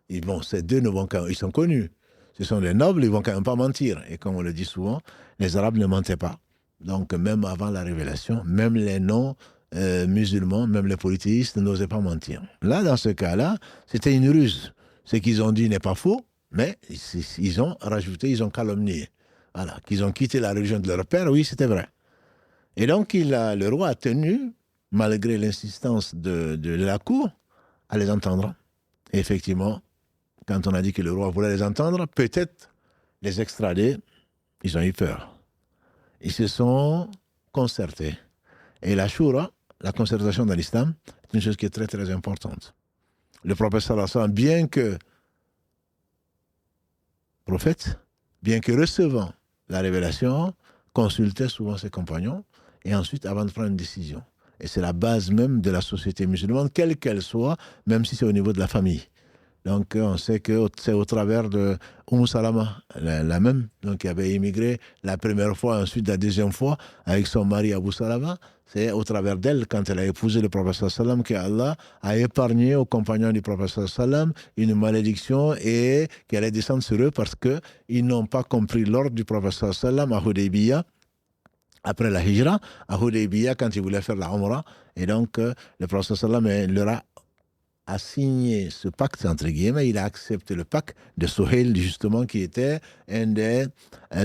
S1: Et bon, ces deux ils sont connus. Ce sont des nobles, ils ne vont quand même pas mentir. Et comme on le dit souvent, les Arabes ne mentaient pas. Donc même avant la révélation, même les non-musulmans, même les polythéistes n'osaient pas mentir. Là, dans ce cas-là, c'était une ruse. Ce qu'ils ont dit n'est pas faux, mais ils ont rajouté, ils ont calomnié. Voilà, qu'ils ont quitté la religion de leur père, oui, c'était vrai. Et donc, le roi a tenu, malgré l'insistance de la cour, à les entendre. Et effectivement, quand on a dit que le roi voulait les entendre, peut-être les extrader, ils ont eu peur. Ils se sont concertés. Et la shura, la concertation dans l'islam, c'est une chose qui est très très importante. Le prophète sallallahu alayhi wa sallam, bien que prophète, bien que recevant la révélation, consultait souvent ses compagnons et ensuite avant de prendre une décision. Et c'est la base même de la société musulmane, quelle qu'elle soit, même si c'est au niveau de la famille. Donc on sait que c'est au travers de Salama, la même, donc qui avait immigré la première fois, ensuite la deuxième fois, avec son mari Abu Salama. C'est au travers d'elle, quand elle a épousé le prophète sallam, qu'Allah a épargné aux compagnons du prophète sallam une malédiction et qui allait descendre sur eux parce qu'ils n'ont pas compris l'ordre du prophète sallam à Hudaybiyah, après la hijra, à Hudaybiyah, quand il voulait faire la Umrah. Et donc, le prophète sallam leur a signé ce pacte, entre guillemets, il a accepté le pacte de Suhail, justement, qui était un des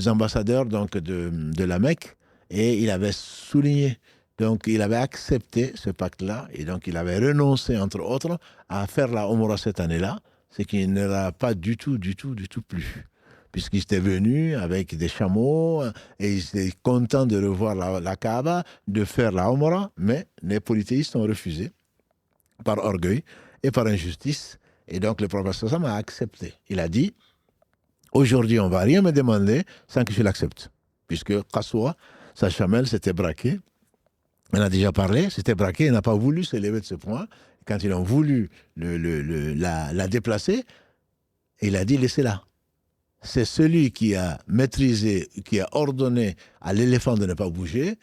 S1: ambassadeurs donc, de la Mecque, et il avait souligné, donc il avait accepté ce pacte-là, et donc il avait renoncé, entre autres, à faire la Umrah cette année-là, ce qui ne l'a pas du tout plu, puisqu'il était venu avec des chameaux, et il était content de revoir la Kaaba, de faire la Umrah, mais les polythéistes ont refusé, par orgueil, et par injustice. Et donc le prophète sallam a accepté. Il a dit, aujourd'hui on ne va rien me demander sans que je l'accepte. Puisque Qaswa, sa chamelle, s'était braquée. On a déjà parlé, s'était braquée, il n'a pas voulu se lever de ce point. Quand ils ont voulu la déplacer, il a dit, laissez-la. C'est celui qui a maîtrisé, qui a ordonné à l'éléphant de ne pas bouger,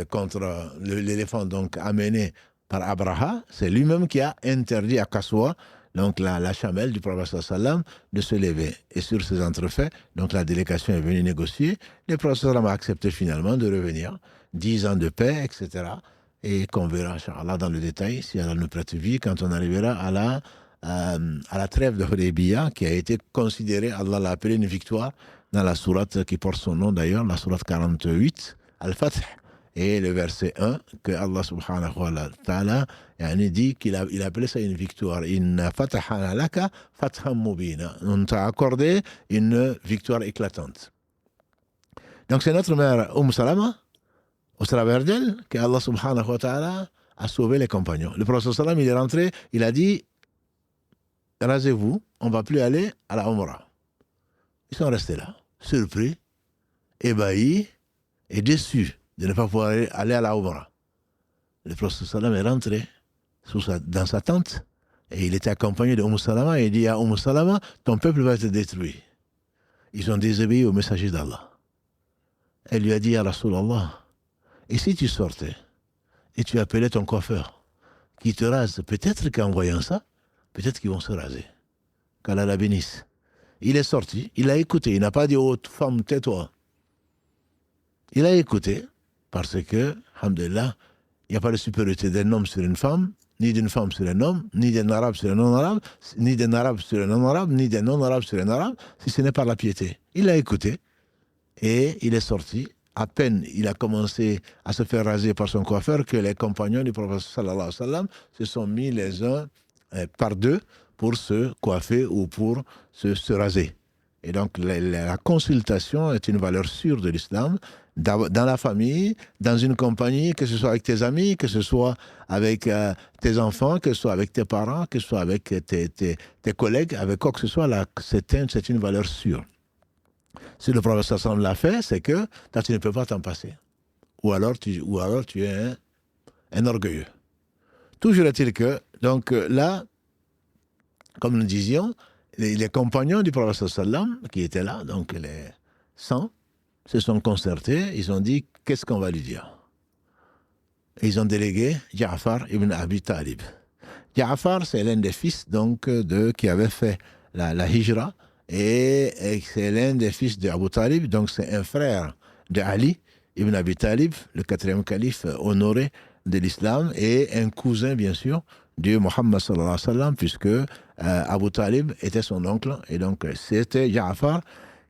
S1: contre l'éléphant donc amené par Abraha, c'est lui-même qui a interdit à Qaswa, donc la chamelle du prophète sallam, de se lever. Et sur ces entrefaits, donc la délégation est venue négocier. Le prophète sallam a accepté finalement de revenir. 10 ans de paix, etc. Et qu'on verra, Inch'Allah, dans le détail, si Allah nous prête vie, quand on arrivera à la trêve de Hudaybiyah, qui a été considérée, Allah l'a appelée une victoire, dans la sourate qui porte son nom d'ailleurs, la sourate 48, Al-Fath. Et le verset 1, que Allah subhanahu wa ta'ala dit qu'il a appelé ça une victoire. Inna fatahana laka fatham mubina. On t'a accordé une victoire éclatante. Donc c'est notre mère Salama, au travers d'elle, que Allah subhanahu wa ta'ala a sauvé les compagnons. Le prophète sallam, il est rentré, il a dit, rasez-vous, on ne va plus aller à la Umrah. Ils sont restés là, surpris, ébahis et déçus de ne pas pouvoir aller à la Umrah. Le prophète sallam est rentré dans sa tente et il était accompagné de Salama et il dit à Salama, ton peuple va être détruit. Ils ont désobéi au messager d'Allah. Elle lui a dit à Rasulallah, et si tu sortais et tu appelais ton coiffeur qui te rase, peut-être qu'en voyant ça, peut-être qu'ils vont se raser. Qu'Allah la bénisse. Il est sorti, il a écouté, il n'a pas dit oh femme, tais-toi. Il a écouté, parce que, alhamdulillah, il n'y a pas de supériorité d'un homme sur une femme, ni d'une femme sur un homme, ni d'un arabe sur un non-arabe, ni d'un arabe sur un non-arabe, ni d'un non-arabe sur un arabe, si ce n'est pas la piété. Il a écouté et il est sorti. À peine il a commencé à se faire raser par son coiffeur que les compagnons du prophète sallallahu alayhi wa sallam se sont mis les uns par deux pour se coiffer ou pour se raser. Et donc, la consultation est une valeur sûre de l'islam, dans la famille, dans une compagnie, que ce soit avec tes amis, que ce soit avec tes enfants, que ce soit avec tes parents, que ce soit avec tes collègues, avec quoi que ce soit, là, c'est une valeur sûre. Si le professeur Sam l'a fait, c'est que là, tu ne peux pas t'en passer. Ou alors tu es un orgueilleux. Toujours est-il que, donc là, comme nous disions, les compagnons du prophète sallam qui étaient là, donc les 100, se sont concertés, ils ont dit, qu'est-ce qu'on va lui dire? Et ils ont délégué Ja'far ibn Abi Talib. Ja'far, c'est l'un des fils donc, qui avait fait la hijra, et c'est l'un des fils d'Abu Talib, donc c'est un frère de Ali ibn Abi Talib, le 4e calife honoré de l'islam, et un cousin, bien sûr, de Muhammad sallallahu alayhi wa sallam, puisque Abu Talib était son oncle, et donc c'était Ja'far,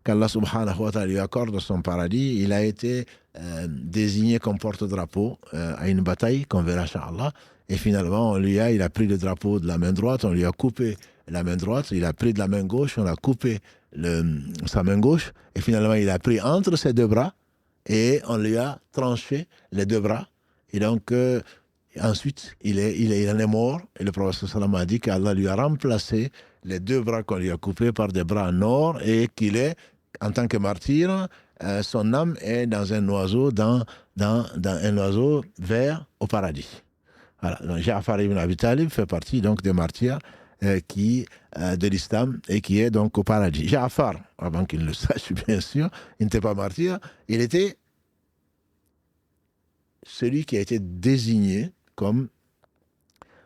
S1: qu'Allah subhanahu wa ta'ala lui accorde son paradis. Il a été désigné comme porte-drapeau à une bataille qu'on verra, Inch'Allah. Et finalement, il a pris le drapeau de la main droite, on lui a coupé la main droite, il a pris de la main gauche, on a coupé sa main gauche, et finalement, il a pris entre ses deux bras, et on lui a tranché les deux bras. Et donc, ensuite, il en est mort, et le prophète sallam a dit qu'Allah lui a remplacé les deux bras qu'on lui a coupés par des bras en or, et qu'il est, en tant que martyr, son âme est dans un oiseau, dans un oiseau vert au paradis. Voilà. Donc, Ja'far ibn Abi Talib fait partie donc des martyrs de l'islam et qui est donc au paradis. Ja'far, avant qu'il ne le sache bien sûr, il n'était pas martyr, il était celui qui a été désigné comme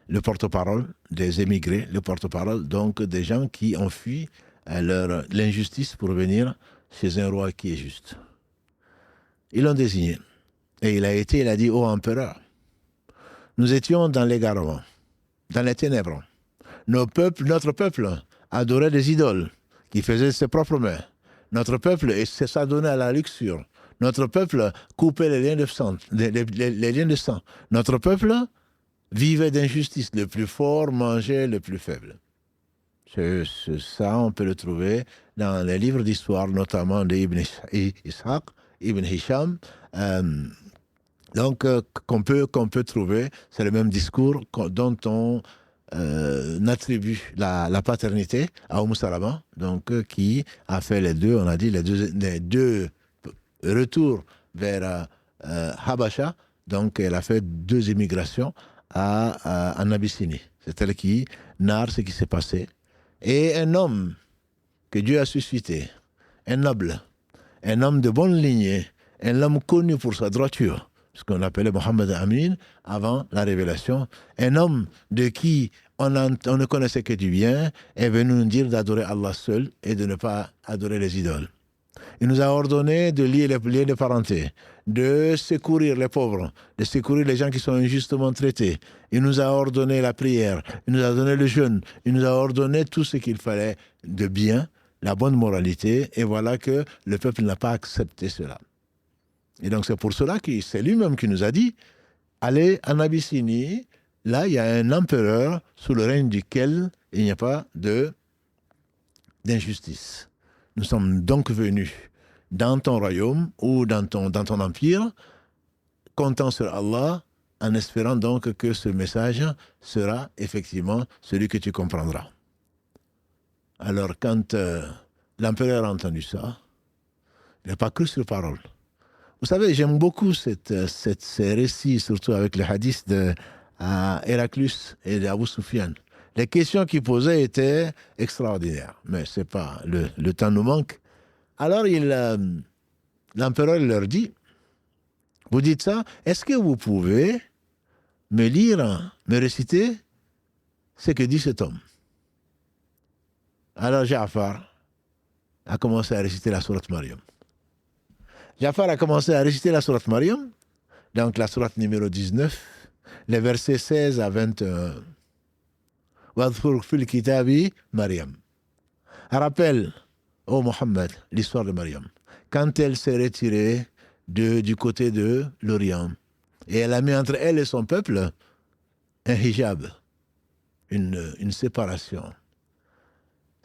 S1: le porte-parole des émigrés, le porte-parole donc des gens qui ont fui l'injustice pour venir chez un roi qui est juste. Ils l'ont désigné. Et il a dit, ô empereur, nous étions dans l'égarement, dans les ténèbres. Notre peuple adorait des idoles qui faisaient de ses propres mains. Notre peuple s'adonnait à la luxure. Notre peuple coupait les liens de sang. Les liens de sang. Notre peuple vivait d'injustice. Le plus fort mangeait le plus faible. Ça, on peut le trouver dans les livres d'histoire, notamment d'Ibn Ishaq, Ibn Hisham. Donc, qu'on peut trouver, c'est le même discours dont on attribue la paternité à Salama, donc qui a fait les deux, on a dit, les deux retours vers Habasha. Donc, elle a fait 2 immigrations en Abyssinie. C'est elle qui narre ce qui s'est passé. Et un homme que Dieu a suscité, un noble, un homme de bonne lignée, un homme connu pour sa droiture, ce qu'on appelait Mohammed Amin avant la révélation, un homme de qui on ne connaissait que du bien, est venu nous dire d'adorer Allah seul et de ne pas adorer les idoles. Il nous a ordonné de lier les liens de parenté, de secourir les pauvres, de secourir les gens qui sont injustement traités. Il nous a ordonné la prière, il nous a donné le jeûne, il nous a ordonné tout ce qu'il fallait de bien, la bonne moralité, et voilà que le peuple n'a pas accepté cela. Et donc c'est pour cela que c'est lui-même qui nous a dit, allez en Abyssinie, là il y a un empereur sous le règne duquel il n'y a pas d'injustice. Nous sommes donc venus dans ton royaume ou dans ton empire, comptant sur Allah, en espérant donc que ce message sera effectivement celui que tu comprendras. Alors quand l'empereur a entendu ça, il n'a pas cru sur parole. Vous savez, j'aime beaucoup ces récits, surtout avec les hadiths d'Héraclus et d'Abu Sufyan. Les questions qu'il posait étaient extraordinaires, mais c'est pas, le temps nous manque. Alors l'empereur leur dit, vous dites ça, est-ce que vous pouvez me réciter ce que dit cet homme? Alors Ja'far a commencé à réciter la sourate Maryam. Ja'far a commencé à réciter la sourate Maryam, donc la sourate numéro 19, les versets 16 à 21. Wadhkur fil kitabi Maryam. Rappelle, ô Mohammed, l'histoire de Maryam. Quand elle s'est retirée du côté de l'Orient, et elle a mis entre elle et son peuple un hijab, une séparation.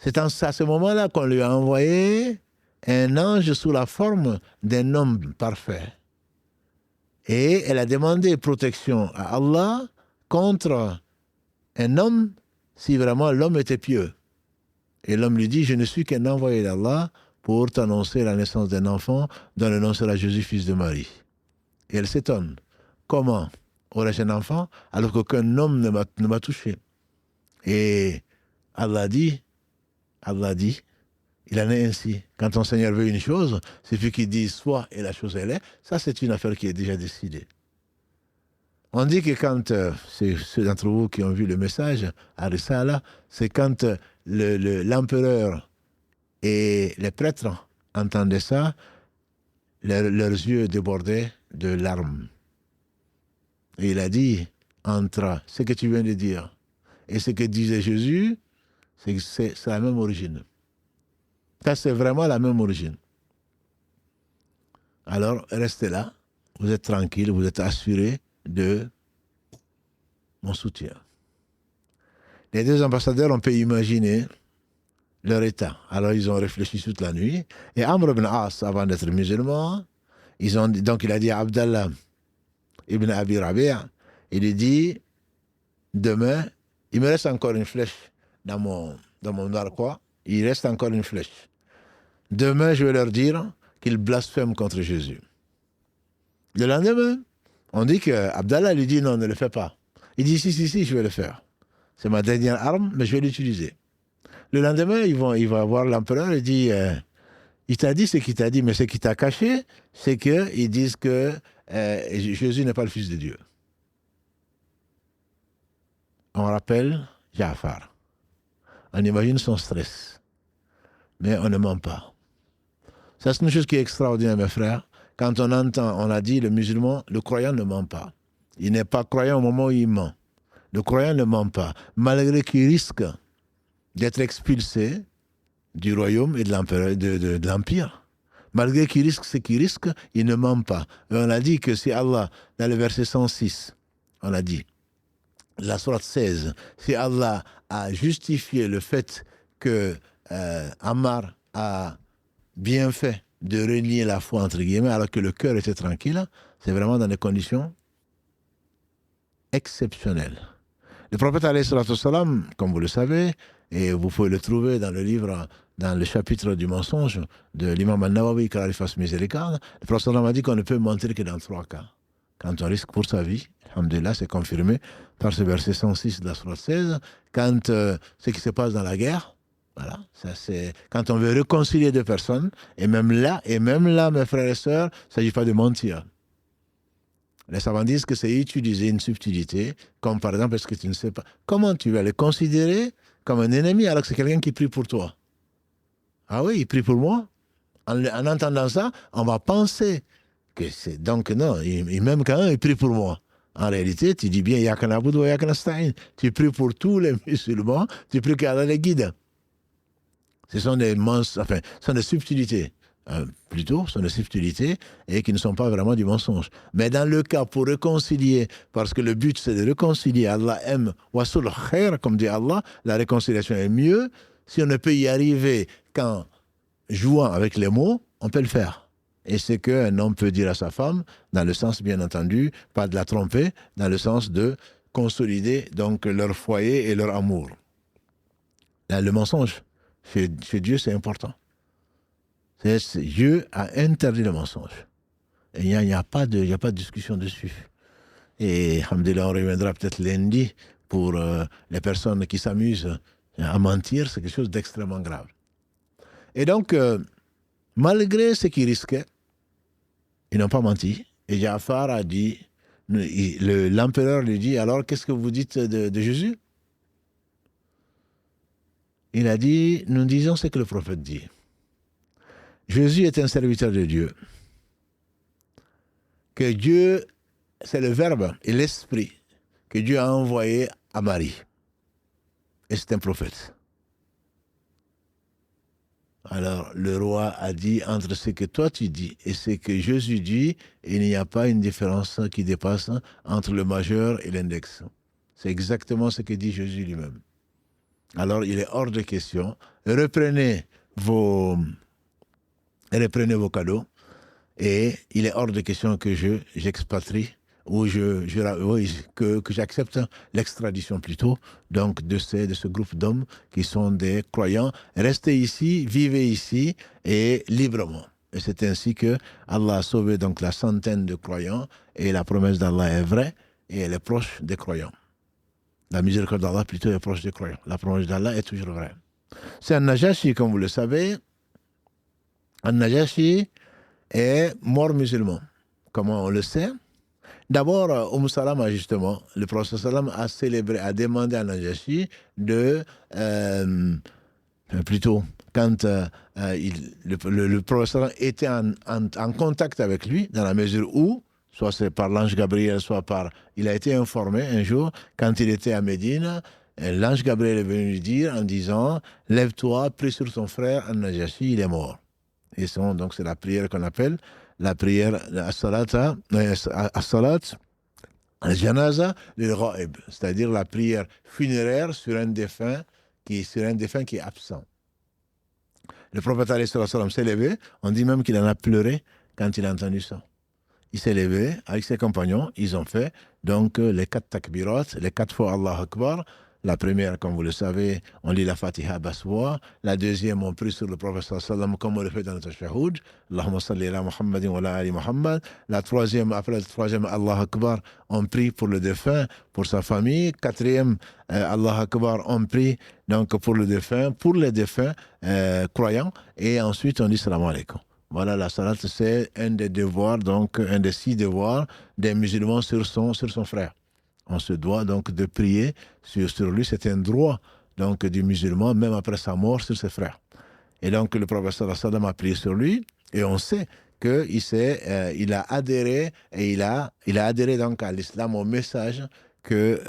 S1: C'est à ce moment-là qu'on lui a envoyé un ange sous la forme d'un homme parfait. Et elle a demandé protection à Allah contre un homme si vraiment l'homme était pieux. Et l'homme lui dit, je ne suis qu'un envoyé d'Allah pour t'annoncer la naissance d'un enfant dont le nom sera Jésus, fils de Marie. Et elle s'étonne. Comment aurais-je un enfant alors qu'aucun homme ne m'a touché? Et Allah dit, il en est ainsi. Quand ton Seigneur veut une chose, c'est lui qui dit soit et la chose elle est. Ça, c'est une affaire qui est déjà décidée. On dit que quand, c'est ceux d'entre vous qui ont vu le message à Risala, c'est quand l'empereur et les prêtres entendaient ça, leurs yeux débordaient de larmes. Et il a dit, entre ce que tu viens de dire et ce que disait Jésus, c'est la même origine. Ça, c'est vraiment la même origine. Alors, restez là, vous êtes tranquille, vous êtes assuré de mon soutien. Les deux ambassadeurs, on peut imaginer leur état. Alors, ils ont réfléchi toute la nuit. Et Amr ibn As, avant d'être musulman, donc il a dit à Abdallah ibn Abi Rabi', il lui dit, demain, il me reste encore une flèche dans mon narquois, il reste encore une flèche. Demain, je vais leur dire qu'ils blasphèment contre Jésus. Le lendemain, on dit que Abdallah lui dit non, ne le fais pas. Il dit si, je vais le faire. C'est ma dernière arme, mais je vais l'utiliser. Le lendemain, il va voir l'empereur et dit il t'a dit ce qu'il t'a dit, mais ce qu'il t'a caché, c'est qu'ils disent que Jésus n'est pas le Fils de Dieu. On rappelle Ja'far. On imagine son stress. Mais on ne ment pas. Ça, c'est une chose qui est extraordinaire, mes frères. Quand on entend, on a dit, le musulman, le croyant ne ment pas. Il n'est pas croyant au moment où il ment. Le croyant ne ment pas, malgré qu'il risque d'être expulsé du royaume et de l'empire. Malgré qu'il risque ce qu'il risque, il ne ment pas. Et on a dit que si Allah, dans le verset 106, on a dit, la sourate 16, si Allah a justifié le fait que Ammar a bien fait de renier la foi, entre guillemets, alors que le cœur était tranquille, c'est vraiment dans des conditions exceptionnelles. Le prophète, alayhi salatu wassalam, comme vous le savez, et vous pouvez le trouver dans le livre, dans le chapitre du mensonge de l'imam al-Nawawi, qu'Allah lui fasse miséricorde, le prophète a dit qu'on ne peut mentir que dans 3 cas. Quand on risque pour sa vie, alhamdoulilah, c'est confirmé par ce verset 106 de la sourate 16, quand ce qui se passe dans la guerre, voilà, ça c'est quand on veut réconcilier deux personnes, et même là, mes frères et sœurs, il ne s'agit pas de mentir. Les savants disent que c'est utiliser une subtilité, comme par exemple, est-ce que tu ne sais pas, comment tu vas le considérer comme un ennemi alors que c'est quelqu'un qui prie pour toi? Ah oui, il prie pour moi. En entendant ça, on va penser que c'est donc non, même quand il prie pour moi. En réalité, tu dis bien, Yakana Boudou, Yakana Stain. Tu pries pour tous les musulmans, tu pries qu'Allah les guide. Ce sont des sont des subtilités. Plutôt, ce sont des subtilités et qui ne sont pas vraiment du mensonge. Mais dans le cas pour réconcilier, parce que le but c'est de réconcilier, Allah aime, wasul khair, comme dit Allah, la réconciliation est mieux. Si on ne peut y arriver qu'en jouant avec les mots, on peut le faire. Et c'est qu'un homme peut dire à sa femme, dans le sens bien entendu, pas de la tromper, dans le sens de consolider donc leur foyer et leur amour. Là, le mensonge, chez Dieu, c'est important. Dieu a interdit le mensonge. Et il n'y a pas de discussion dessus. Et, alhamdoulilah, on reviendra peut-être lundi pour les personnes qui s'amusent à mentir, c'est quelque chose d'extrêmement grave. Et donc, malgré ce qu'ils risquaient, ils n'ont pas menti. Et Ja'far a dit, l'empereur lui dit, alors qu'est-ce que vous dites de Jésus? Il a dit, nous disons ce que le prophète dit. Jésus est un serviteur de Dieu. Que Dieu, c'est le Verbe et l'Esprit que Dieu a envoyé à Marie. Et c'est un prophète. Alors, le roi a dit, entre ce que toi tu dis et ce que Jésus dit, il n'y a pas une différence qui dépasse entre le majeur et l'index. C'est exactement ce que dit Jésus lui-même. alors il est hors de question. Reprenez vos cadeaux et il est hors de question que j'expatrie ou que j'accepte l'extradition plutôt, donc de ce groupe d'hommes qui sont des croyants. Restez ici, vivez ici et librement. Et c'est ainsi que Allah a sauvé donc la centaine de croyants et la promesse d'Allah est vraie et elle est proche des croyants. La miséricorde d'Allah plutôt est proche des croyants. La promesse d'Allah est toujours vraie. C'est An-Najashi, comme vous le savez. An-Najashi est mort musulman. Comment on le sait? D'abord, Salama, justement, le prophète Sallam a demandé à Najashi plutôt, quand le prophète était en contact avec lui, dans la mesure où, soit c'est par l'ange Gabriel, soit par... Il a été informé un jour, quand il était à Médine, l'ange Gabriel est venu lui dire en disant « Lève-toi, prie sur ton frère, Najashi, il est mort ». Et donc c'est la prière qu'on appelle la prière as-salat al-janaza lil-ghaib, c'est-à-dire la prière funéraire sur un défunt qui est absent. Le prophète alayhi salam s'est levé, on dit même qu'il en a pleuré quand il a entendu ça. Il s'est levé avec ses compagnons, ils ont fait donc les 4 takbirat, les 4 fois Allah Akbar. La première, comme vous le savez, on lit la Fatiha basse voix. La deuxième, on prie sur le prophète sallam comme on le fait dans notre shahoud. Allahumma salli ala Muhammadin wa ala ali Muhammad. La troisième, après le troisième Allah Akbar, on prie pour le défunt, pour sa famille. Quatrième, Allah Akbar, on prie donc pour le défunt, pour les défunts croyants. Et ensuite, on dit salam alaikum. Voilà, la salat, c'est un des devoirs, donc un des 6 devoirs des musulmans sur son frère. On se doit donc de prier sur lui. C'est un droit donc, du musulman, même après sa mort, sur ses frères. Et donc, le prophète sallam a prié sur lui, et on sait qu'il a adhéré, et il a adhéré donc à l'islam, au message que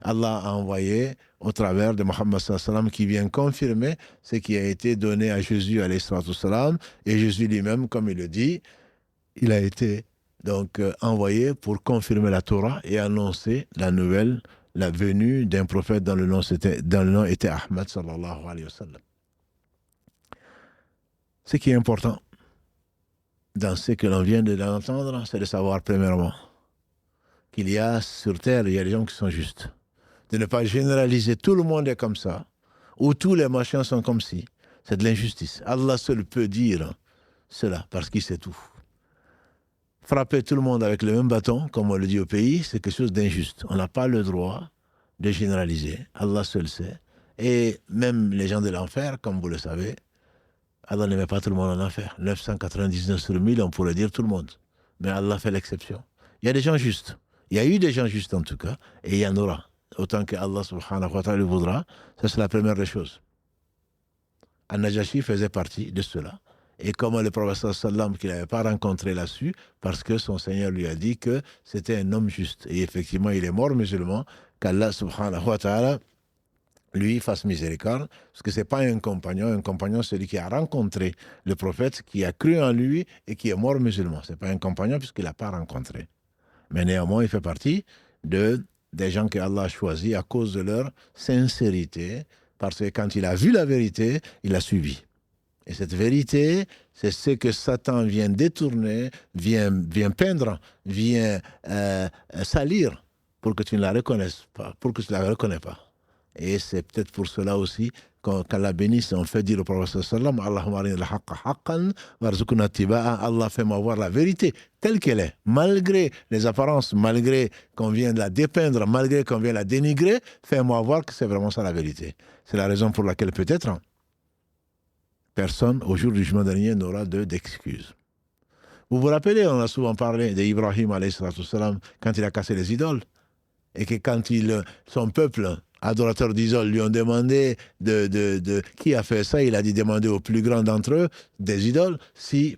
S1: Allah a envoyé au travers de Mohammed sallam, qui vient confirmer ce qui a été donné à Jésus alayhi salam. Et Jésus lui-même, comme il le dit, il a été donc envoyé pour confirmer la Torah et annoncer la nouvelle, la venue d'un prophète dont le nom était Ahmad sallallahu alayhi wa sallam. Ce qui est important dans ce que l'on vient d'entendre, c'est de savoir premièrement qu'il y a sur terre, il y a des gens qui sont justes. De ne pas généraliser, tout le monde est comme ça, ou tous les machins sont comme ci. C'est de l'injustice. Allah seul peut dire cela, parce qu'il sait tout. Frapper tout le monde avec le même bâton, comme on le dit au pays, c'est quelque chose d'injuste. On n'a pas le droit de généraliser. Allah seul sait. Et même les gens de l'enfer, comme vous le savez, Allah ne met pas tout le monde en enfer. 999 sur 1000, on pourrait dire tout le monde. Mais Allah fait l'exception. Il y a des gens justes. Il y a eu des gens justes en tout cas, et il y en aura. Autant que Allah subhanahu wa ta'ala le voudra. Ça, c'est la première des choses. An-Najashi faisait partie de cela. Et comme le prophète sallam qu'il n'avait pas rencontré là-dessus, parce que son Seigneur lui a dit que c'était un homme juste. Et effectivement, il est mort musulman, qu'Allah subhanahu wa ta'ala lui fasse miséricorde, parce que ce n'est pas un compagnon, c'est celui qui a rencontré le prophète, qui a cru en lui et qui est mort musulman. Ce n'est pas un compagnon puisqu'il ne l'a pas rencontré. Mais néanmoins, il fait partie des gens que Allah a choisis à cause de leur sincérité, parce que quand il a vu la vérité, il a suivi. Et cette vérité, c'est ce que Satan vient détourner, vient peindre, vient salir pour que tu ne la reconnaisses pas, pour que tu ne la reconnais pas. Et c'est peut-être pour cela aussi qu'Allah bénisse, on fait dire au prophète sallam, Allahumma arini al-haqqa haqqan warzuqna ittiba'a. Allah fait-moi voir la vérité telle qu'elle est, malgré les apparences, malgré qu'on vient de la dépeindre, malgré qu'on vient de la dénigrer, fais-moi voir que c'est vraiment ça la vérité. C'est la raison pour laquelle peut-être personne, au jour du jugement dernier, n'aura d'excuses. Vous vous rappelez, on a souvent parlé d'Ibrahim, alayhi salatu salam, quand il a cassé les idoles, et que quand son peuple, adorateur d'idoles, lui ont demandé qui a fait ça, il a dit demander au plus grand d'entre eux, des idoles,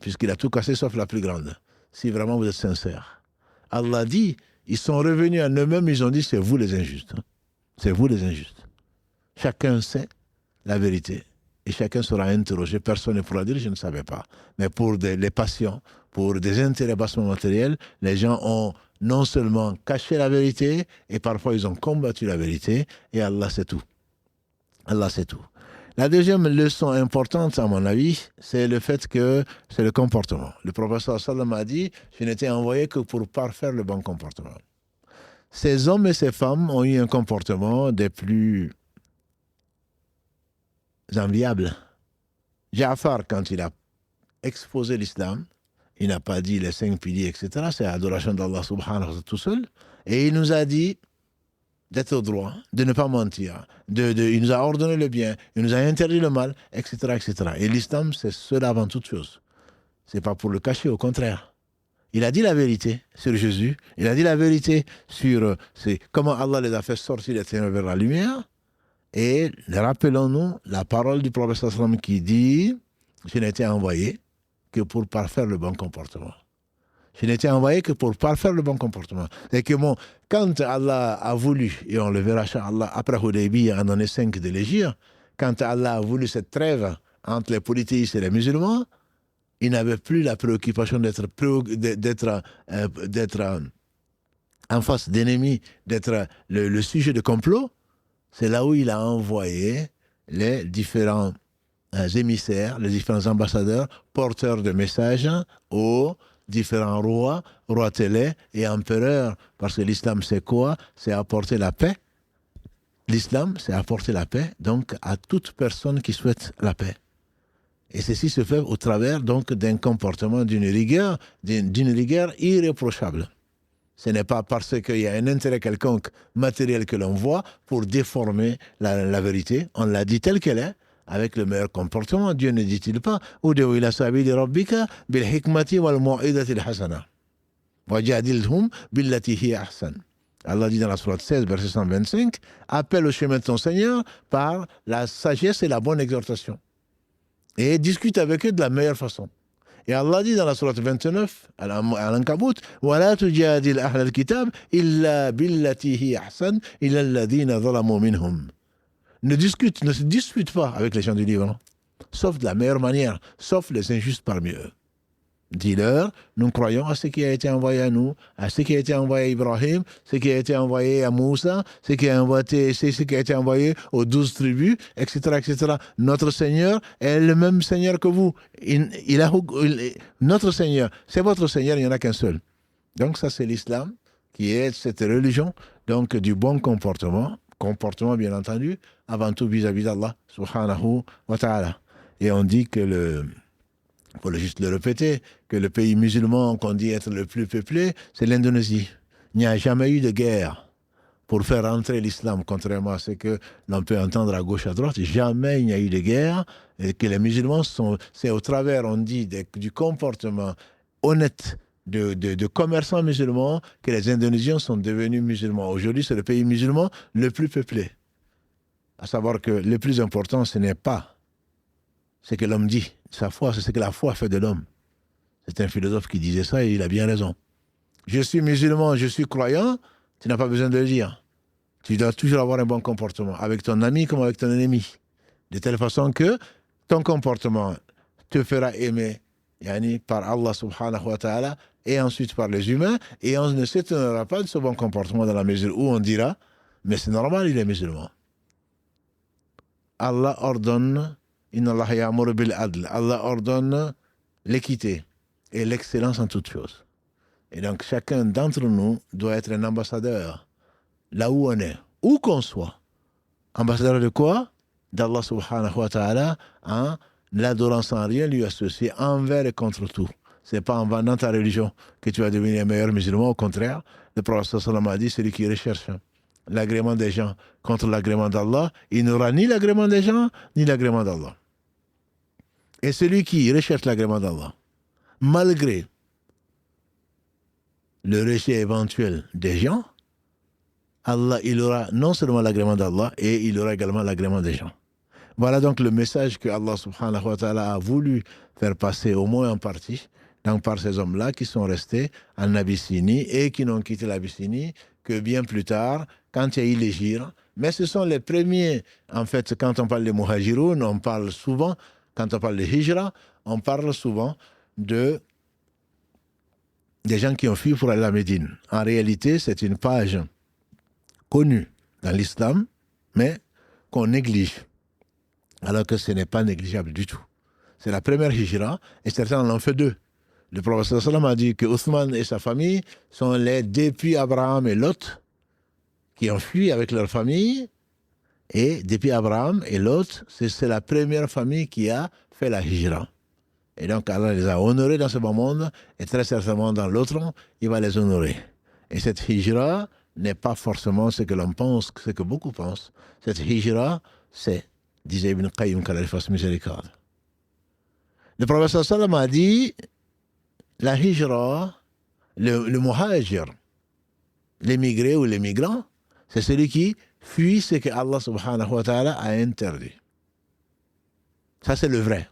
S1: puisqu'il a tout cassé sauf la plus grande, si vraiment vous êtes sincères. Allah dit, ils sont revenus en eux-mêmes, ils ont dit, c'est vous les injustes. C'est vous les injustes. Chacun sait la vérité. Et chacun sera interrogé, personne ne pourra dire je ne savais pas. Mais pour les passions, pour des intérêts bassement matériels, les gens ont non seulement caché la vérité, et parfois ils ont combattu la vérité, et Allah sait tout. Allah, c'est tout. La deuxième leçon importante, à mon avis, c'est le fait que c'est le comportement. Le prophète sallam a dit, je n'étais envoyé que pour parfaire le bon comportement. Ces hommes et ces femmes ont eu un comportement des plus enviables. Ja'far, quand il a exposé l'islam, il n'a pas dit les 5 piliers, etc. C'est l'adoration d'Allah subhanahu wa ta'ala tout seul. Et il nous a dit d'être au droit, de ne pas mentir. Il nous a ordonné le bien, il nous a interdit le mal, etc. etc. Et l'islam, c'est cela avant toute chose. Ce n'est pas pour le cacher, au contraire. Il a dit la vérité sur Jésus. Il a dit la vérité sur comment Allah les a fait sortir des ténèbres vers la lumière. Et rappelons-nous la parole du prophète sallam qui dit « Je n'ai été envoyé que pour parfaire le bon comportement ». Je n'ai été envoyé que pour parfaire le bon comportement. C'est que bon, quand Allah a voulu, et on le verra Allah après Hudaybiyah en année 5 de l'Égypte, quand Allah a voulu cette trêve entre les polythéistes et les musulmans, il n'avait plus la préoccupation d'être en face d'ennemis, d'être le sujet de complot. C'est là où il a envoyé les différents émissaires, les différents ambassadeurs, porteurs de messages aux différents rois télé et empereurs. Parce que l'islam, c'est quoi? C'est apporter la paix. L'islam, c'est apporter la paix, donc à toute personne qui souhaite la paix. Et ceci se fait au travers donc d'un comportement, d'une rigueur irréprochable. Ce n'est pas parce qu'il y a un intérêt quelconque matériel que l'on voit pour déformer la vérité. On l'a dit telle qu'elle est, avec le meilleur comportement. Dieu ne dit-il pas « Udu ila sabili rabbika bil hikmati wal mu'idati al-hasana. Wajadilhum billati hiya ahsan. » Allah dit dans la sourate 16, verset 125, « Appelle au chemin de ton Seigneur par la sagesse et la bonne exhortation. » Et discute avec eux de la meilleure façon. Et Allah dit dans la sourate 29, à l'Ankabut, وَلَا تُجَادِلْ أَهْلَ الْكِتَابِ إِلَّا بِالَّتِي هِيَ أَحْسَنُ إِلَّا الَّذِينَ ظَلَمُوا مِنْهُمْ. Ne se dispute pas avec les gens du livre, sauf de la meilleure manière, sauf les injustes parmi eux. Dis-leur, nous croyons à ce qui a été envoyé à nous, à ce qui a été envoyé à Ibrahim, ce qui a été envoyé à Moussa, ce qui a été envoyé aux 12 tribus, etc., etc. Notre Seigneur est le même Seigneur que vous. Notre Seigneur, c'est votre Seigneur, il n'y en a qu'un seul. Donc ça, c'est l'islam, qui est cette religion, donc du bon comportement bien entendu, avant tout vis-à-vis d'Allah, subhanahu wa ta'ala. Et on dit que il faut juste le répéter, que le pays musulman qu'on dit être le plus peuplé, c'est l'Indonésie. Il n'y a jamais eu de guerre pour faire entrer l'islam, contrairement à ce que l'on peut entendre à gauche, à droite. Jamais il n'y a eu de guerre, et que les musulmans c'est au travers, on dit, du comportement honnête de commerçants musulmans que les Indonésiens sont devenus musulmans. Aujourd'hui, c'est le pays musulman le plus peuplé. À savoir que le plus important, ce n'est pas ce que l'homme dit. Sa foi, c'est ce que la foi fait de l'homme. C'est un philosophe qui disait ça et il a bien raison. Je suis musulman, je suis croyant, tu n'as pas besoin de le dire. Tu dois toujours avoir un bon comportement, avec ton ami comme avec ton ennemi. De telle façon que ton comportement te fera aimer par Allah subhanahu wa ta'ala et ensuite par les humains, et on ne s'étonnera pas de ce bon comportement dans la mesure où on dira mais c'est normal, il est musulman. Allah ordonne Inna Allah ya'muru bil adl. Allah ordonne l'équité et l'excellence en toutes choses. Et donc chacun d'entre nous doit être un ambassadeur là où on est, où qu'on soit. Ambassadeur de quoi? D'Allah subhanahu wa ta'ala, en l'adorant sans rien lui associer envers et contre tout. C'est pas en vendant ta religion que tu vas devenir un meilleur musulman, au contraire. Le prophète sallallahu a dit, celui qui recherche l'agrément des gens contre l'agrément d'Allah, il n'aura ni l'agrément des gens, ni l'agrément d'Allah. Et celui qui recherche l'agrément d'Allah, malgré le rejet éventuel des gens, Allah, il aura non seulement l'agrément d'Allah, et il aura également l'agrément des gens. Voilà donc le message que Allah subhanahu wa ta'ala a voulu faire passer, au moins en partie, donc par ces hommes-là qui sont restés en Abyssinie et qui n'ont quitté l'Abyssinie que bien plus tard, quand il y a eu l'Hégire. Mais ce sont les premiers, en fait, quand on parle de Muhajiroun, on parle souvent, quand on parle de Hijra, on parle souvent des gens qui ont fui pour aller à la Médine. En réalité, c'est une page connue dans l'islam, mais qu'on néglige. Alors que ce n'est pas négligeable du tout. C'est la première hijra, et certains en ont fait deux. Le prophète sallam a dit que Othman et sa famille sont les depuis Abraham et Lot qui ont fui avec leur famille. Et depuis Abraham et Lot, c'est la première famille qui a fait la hijra. Et donc Allah les a honorés dans ce bas monde, et très certainement dans l'autre, il va les honorer. Et cette hijra n'est pas forcément ce que l'on pense, ce que beaucoup pensent. Cette hijra, c'est, disait Ibn Qayyim, qu'Allah fasse miséricorde. Le prophète sallam a dit, la hijra, le muhajir, l'émigré ou les migrants, c'est celui qui fuit ce que Allah subhanahu wa ta'ala a interdit. Ça, c'est le vrai.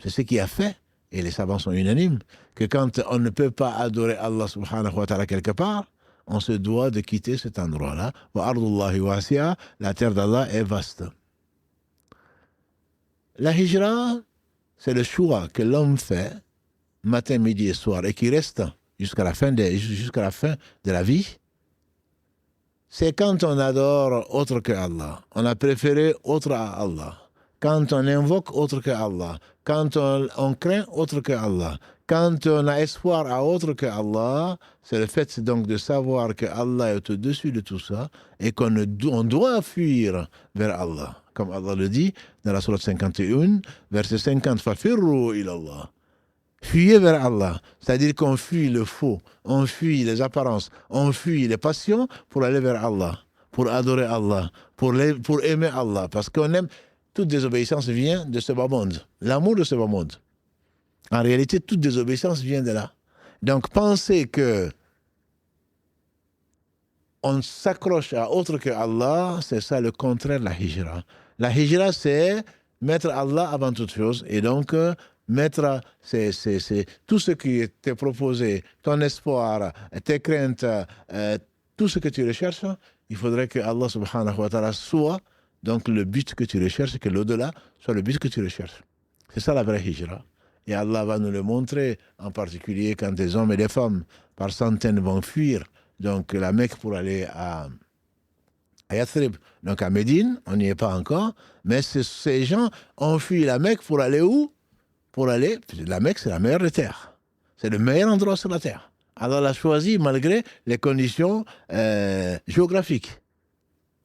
S1: C'est ce qui a fait, et les savants sont unanimes, que quand on ne peut pas adorer Allah subhanahu wa ta'ala quelque part, on se doit de quitter cet endroit-là. Wa ardullahi wasi'a, la terre d'Allah est vaste. La hijra, c'est le choix que l'homme fait matin, midi et soir, et qui reste jusqu'à la fin de la vie. C'est quand on adore autre que Allah, on a préféré autre à Allah, quand on invoque autre que Allah, quand on craint autre que Allah, quand on a espoir à autre que Allah, c'est le fait donc de savoir que Allah est au-dessus de tout ça et on doit fuir vers Allah. Comme Allah le dit dans la sourate 51, verset 50, Fafirru ilallah. Fuyez vers Allah, c'est-à-dire qu'on fuit le faux, on fuit les apparences, on fuit les passions pour aller vers Allah, pour adorer Allah, pour aimer Allah, parce qu'on aime. Toute désobéissance vient de ce bas monde, l'amour de ce bas monde. En réalité, toute désobéissance vient de là. Donc, penser que on s'accroche à autre que Allah, c'est ça le contraire de la hijra. La hijra, c'est mettre Allah avant toute chose, et donc mettre tout ce qui t'est proposé, ton espoir, tes craintes, tout ce que tu recherches, il faudrait que Allah subhanahu wa ta'ala soit donc le but que tu recherches, que l'au-delà soit le but que tu recherches. C'est ça la vraie hijra. Et Allah va nous le montrer, en particulier quand des hommes et des femmes par centaines vont fuir donc la Mecque pour aller à Yathrib, donc à Médine, on n'y est pas encore, mais ces gens ont fui la Mecque pour aller où? Pour aller, la Mecque c'est la meilleure des terres, c'est le meilleur endroit sur la terre. Allah l'a choisi malgré les conditions géographiques.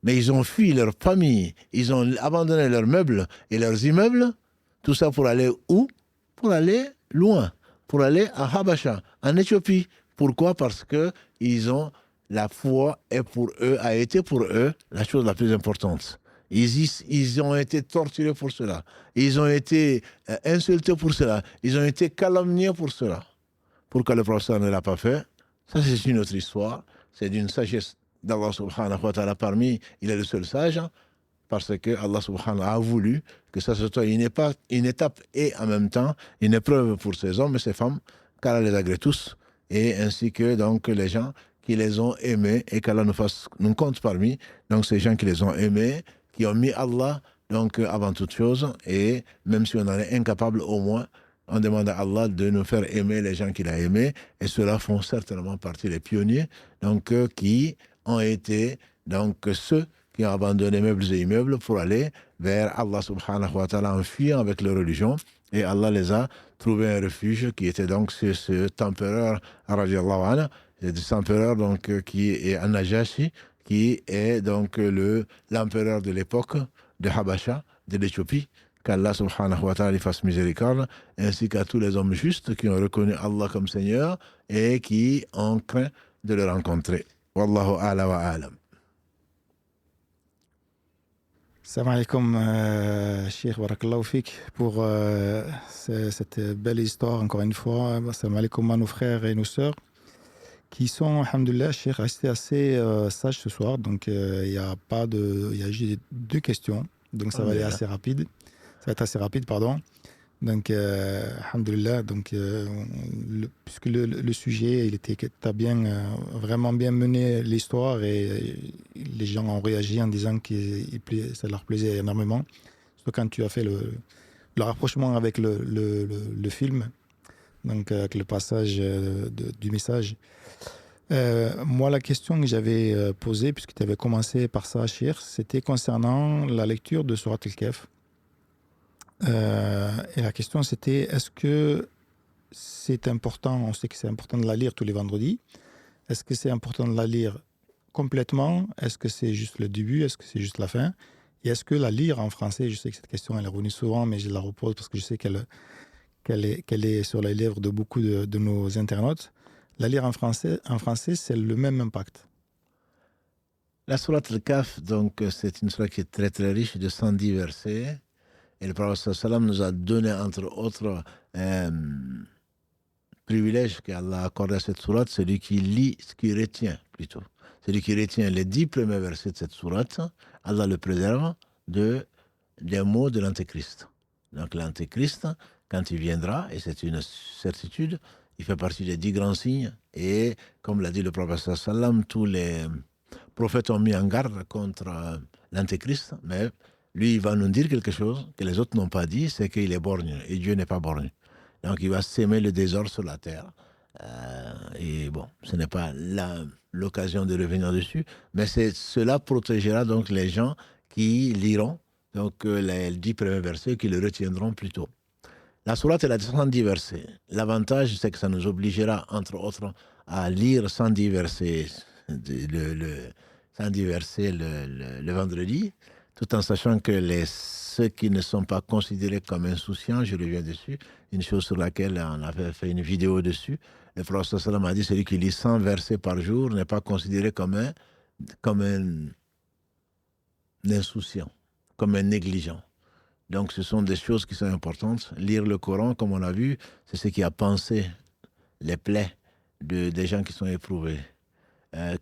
S1: Mais ils ont fui leur famille, ils ont abandonné leurs meubles et leurs immeubles, tout ça pour aller où? Pour aller loin, pour aller à Habasha, en Éthiopie. Pourquoi? Parce que la foi a été pour eux la chose la plus importante. Ils ont été torturés pour cela, ils ont été insultés pour cela, ils ont été calomniés pour cela. Pourquoi le prophète ne l'a pas fait? Ça, c'est une autre histoire, c'est d'une sagesse d'Allah subhanahu wa ta'ala il est le seul sage, parce que Allah subhanahu a voulu que ça soit une étape et en même temps une épreuve pour ces hommes et ces femmes, qu'Allah les agrée tous, et ainsi que donc les gens qui les ont aimés, et qu'Allah nous compte parmi donc ces gens qui les ont aimés, qui ont mis Allah donc avant toute chose, et même si on en est incapable, au moins on demande à Allah de nous faire aimer les gens qu'il a aimés, et ceux-là font certainement partie des pionniers, donc qui ont été donc ceux qui ont abandonné meubles et immeubles pour aller vers Allah subhanahu wa ta'ala en fuyant avec leur religion, et Allah les a trouvé un refuge qui était donc cet empereur radiallahu anhu, cet empereur donc qui est An-Najashi, qui est donc l'empereur de l'époque de Habasha, de l'Éthiopie, qu'Allah subhanahu wa ta'ala fasse miséricorde, ainsi qu'à tous les hommes justes qui ont reconnu Allah comme Seigneur et qui ont craint de le rencontrer. Wallahu a'la wa a'lam.
S2: Salam alaikum, Cheikh Barakallahu Fik, pour cette belle histoire, encore une fois. Salam alaikum à nos frères et nos sœurs qui sont, alhamdoulilah, Cheikh, restés assez sages ce soir. Donc, il y a juste 2 questions. Donc, ça va aller assez rapide. Ça va être assez rapide, pardon. Donc, alhamdoulilah, donc, puisque le sujet, t'as vraiment bien mené l'histoire, et les gens ont réagi en disant que ça leur plaisait énormément. Surtout quand tu as fait le rapprochement avec le film, donc avec le passage du message. Moi, la question que j'avais posée, puisque tu avais commencé par ça, Cheikh, c'était concernant la lecture de Surat Al-Kahf. Et la question, c'était, est-ce que c'est important, on sait que c'est important de la lire tous les vendredis, est-ce que c'est important de la lire complètement? Est-ce que c'est juste le début? Est-ce que c'est juste la fin? Et est-ce que la lire en français, je sais que cette question elle est revenue souvent, mais je la repose parce que je sais qu'elle est sur les lèvres de beaucoup de nos internautes. La lire en français, c'est le même impact.
S1: La sourate Al-Kahf, donc, c'est une sourate qui est très très riche de 110 versets. Et le prophète sallam nous a donné, entre autres privilèges qu'Allah a accordé à cette sourate, celui qui lit, ce qui retient plutôt. Celui qui retient les 10 premiers versets de cette sourate, Allah le préserve des mots de l'Antéchrist. Donc l'Antéchrist, quand il viendra, et c'est une certitude, il fait partie des 10 grands signes. Et comme l'a dit le prophète sallam, tous les prophètes ont mis en garde contre l'Antéchrist, mais lui, il va nous dire quelque chose que les autres n'ont pas dit, c'est qu'il est borgne, et Dieu n'est pas borgne. Donc il va s'aimer le désordre sur la terre. Et bon, ce n'est pas l'occasion de revenir dessus, mais cela protégera donc les gens qui liront donc, les 10 premiers versets, qui le retiendront plus tôt. La sourate, elle a 110 versets. L'avantage, c'est que ça nous obligera, entre autres, à lire 110 versets, 110 versets le vendredi, tout en sachant que ceux qui ne sont pas considérés comme insouciants, je reviens dessus, une chose sur laquelle on avait fait une vidéo dessus, le prophète sallam a dit, celui qui lit 100 versets par jour n'est pas considéré comme un insouciant, comme un négligent. Donc ce sont des choses qui sont importantes. Lire le Coran, comme on l'a vu, c'est ce qui a pansé les plaies des gens qui sont éprouvés.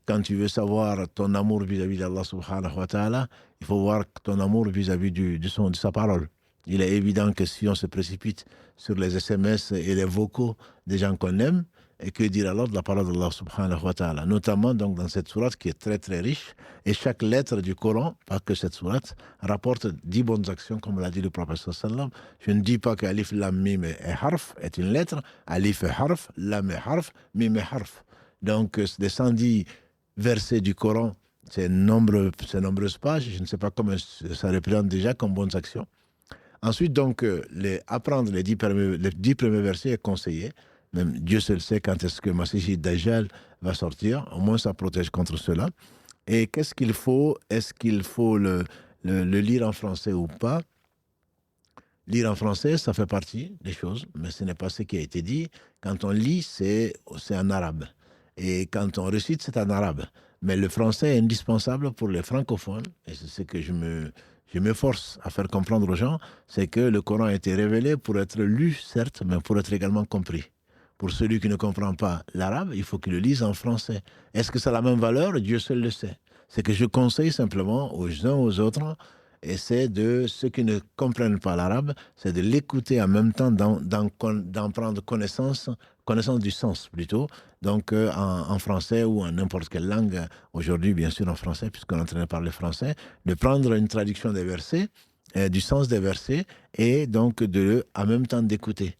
S1: Quand tu veux savoir ton amour vis-à-vis d'Allah subhanahu wa ta'ala, il faut voir ton amour vis-à-vis de sa parole. Il est évident que si on se précipite sur les SMS et les vocaux des gens qu'on aime, et que dire alors de la parole d'Allah subhanahu wa ta'ala, notamment donc dans cette sourate qui est très très riche, et chaque lettre du Coran, pas que cette sourate, rapporte 10 bonnes actions, comme l'a dit le prophète sallam. Je ne dis pas que Alif Lam Mim et Harf est une lettre, Alif est Harf, Lam est Harf, Mim est Harf. Donc, les 110 versets du Coran, c'est nombreuses pages. Je ne sais pas comment ça représente déjà comme bonnes actions. Ensuite, donc, apprendre les 10 premiers versets est conseillé. Même Dieu seul sait quand est-ce que Masih Dajjal va sortir. Au moins, ça protège contre cela. Et qu'est-ce qu'il faut? Est-ce qu'il faut le lire en français ou pas? Lire en français, ça fait partie des choses, mais ce n'est pas ce qui a été dit. Quand on lit, c'est en arabe. Et quand on récite, c'est en arabe. Mais le français est indispensable pour les francophones. Et c'est ce que je m'efforce à faire comprendre aux gens, c'est que le Coran a été révélé pour être lu, certes, mais pour être également compris. Pour celui qui ne comprend pas l'arabe, il faut qu'il le lise en français. Est-ce que ça a la même valeur? Dieu seul le sait. C'est que je conseille simplement aux uns aux autres, et c'est de ceux qui ne comprennent pas l'arabe, c'est de l'écouter en même temps, d'en prendre connaissance du sens plutôt, donc en français ou en n'importe quelle langue, aujourd'hui bien sûr en français, puisqu'on est en train de parler français, de prendre une traduction des versets, du sens des versets, et donc en même temps d'écouter,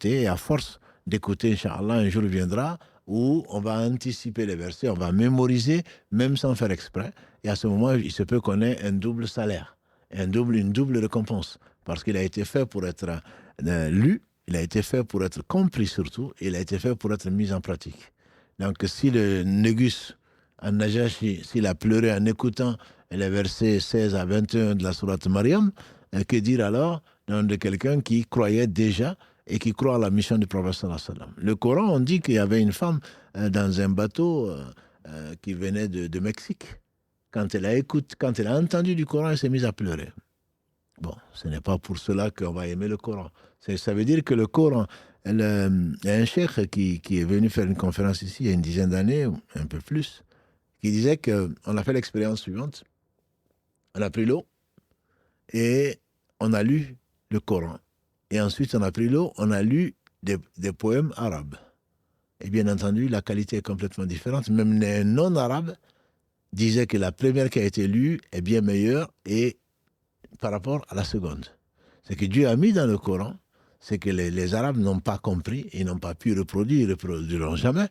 S1: et à force d'écouter, Inch'Allah, un jour viendra où on va anticiper les versets, on va mémoriser, même sans faire exprès, et à ce moment, il se peut qu'on ait un double salaire, une double récompense, parce qu'il a été fait pour être lu, il a été fait pour être compris surtout, et il a été fait pour être mis en pratique. Donc si le Négus, en Najashi, s'il a pleuré en écoutant les versets 16 à 21 de la sourate Maryam, que dire alors de quelqu'un qui croyait déjà et qui croit à la mission du prophète sallallahu alayhi wa sallam. Le Coran, on dit qu'il y avait une femme dans un bateau qui venait de Mexique. Quand elle a entendu du Coran, elle s'est mise à pleurer. Bon, ce n'est pas pour cela qu'on va aimer le Coran. Ça veut dire que le Coran, il y a un cheikh qui est venu faire une conférence ici il y a une dizaine d'années, un peu plus, qui disait qu'on a fait l'expérience suivante. On a pris l'eau et on a lu le Coran. Et ensuite, on a pris l'eau, on a lu des poèmes arabes. Et bien entendu, la qualité est complètement différente. Même les non-arabes disaient que la première qui a été lue est bien meilleure et par rapport à la seconde. C'est que Dieu a mis dans le Coran c'est que les Arabes n'ont pas compris, ils n'ont pas pu reproduire, ils ne reproduiront jamais.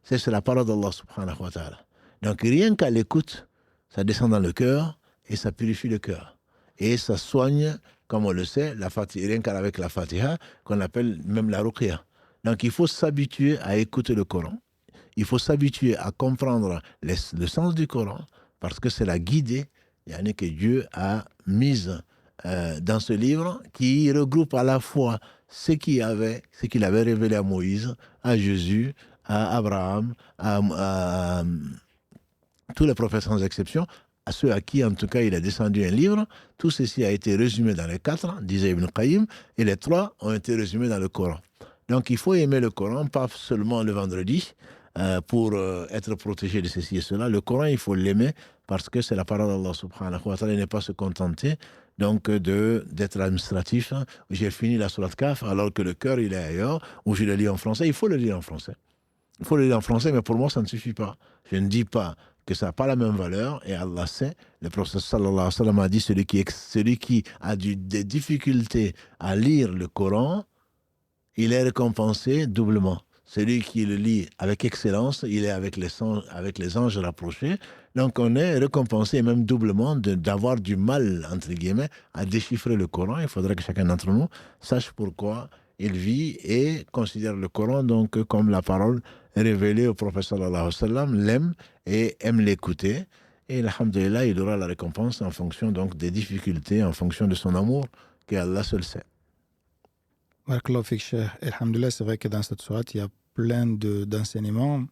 S1: C'est la parole d'Allah subhanahu wa ta'ala. Donc rien qu'à l'écoute, ça descend dans le cœur et ça purifie le cœur. Et ça soigne, comme on le sait, rien qu'avec la Fatiha, qu'on appelle même la ruqya. Donc il faut s'habituer à écouter le Coran. Il faut s'habituer à comprendre le sens du Coran, parce que c'est la guidée que Dieu a mise dans ce livre, qui regroupe à la fois ce qu'il avait révélé à Moïse, à Jésus, à Abraham, à tous les prophètes sans exception, à ceux à qui en tout cas il a descendu un livre. Tout ceci a été résumé dans les 4, disait Ibn Qayyim, et les 3 ont été résumés dans le Coran. Donc il faut aimer le Coran, pas seulement le vendredi, pour être protégé de ceci et cela. Le Coran, il faut l'aimer parce que c'est la parole d'Allah subhanahu wa ta'ala, et ne pas se contenter donc d'être administratif. J'ai fini la sourate Kaf alors que le cœur il est ailleurs, ou je le lis en français. Il faut le lire en français. Il faut le lire en français, mais pour moi ça ne suffit pas. Je ne dis pas que ça n'a pas la même valeur, et Allah sait, le prophète sallallahu alayhi wa sallam a dit, celui qui a des difficultés à lire le Coran, il est récompensé doublement. Celui qui le lit avec excellence, il est avec les anges rapprochés. Donc on est récompensé même doublement d'avoir du mal, entre guillemets, à déchiffrer le Coran. Il faudrait que chacun d'entre nous sache pourquoi il vit et considère le Coran donc comme la parole révélée au prophète sallallahu alayhi wa sallam, l'aime et aime l'écouter. Et alhamdulillah, il aura la récompense en fonction donc des difficultés, en fonction de son amour, qu'Allah seul sait.
S2: Barakallahu fik, Cheikh. Alhamdulillah, c'est vrai que dans cette sourate, il y a plein d'enseignements.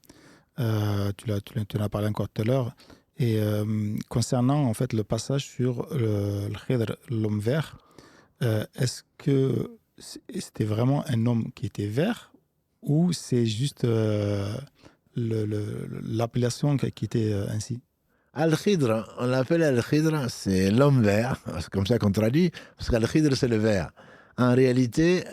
S2: Tu en as parlé encore tout à l'heure. Et concernant en fait le passage sur le Khidr, l'homme vert, est-ce que c'était vraiment un homme qui était vert, ou c'est juste l'appellation qui était ainsi?
S1: Al-Khidr, on l'appelle Al-Khidr, c'est l'homme vert, c'est comme ça qu'on traduit, parce qu'Al-Khidr c'est le vert. En réalité,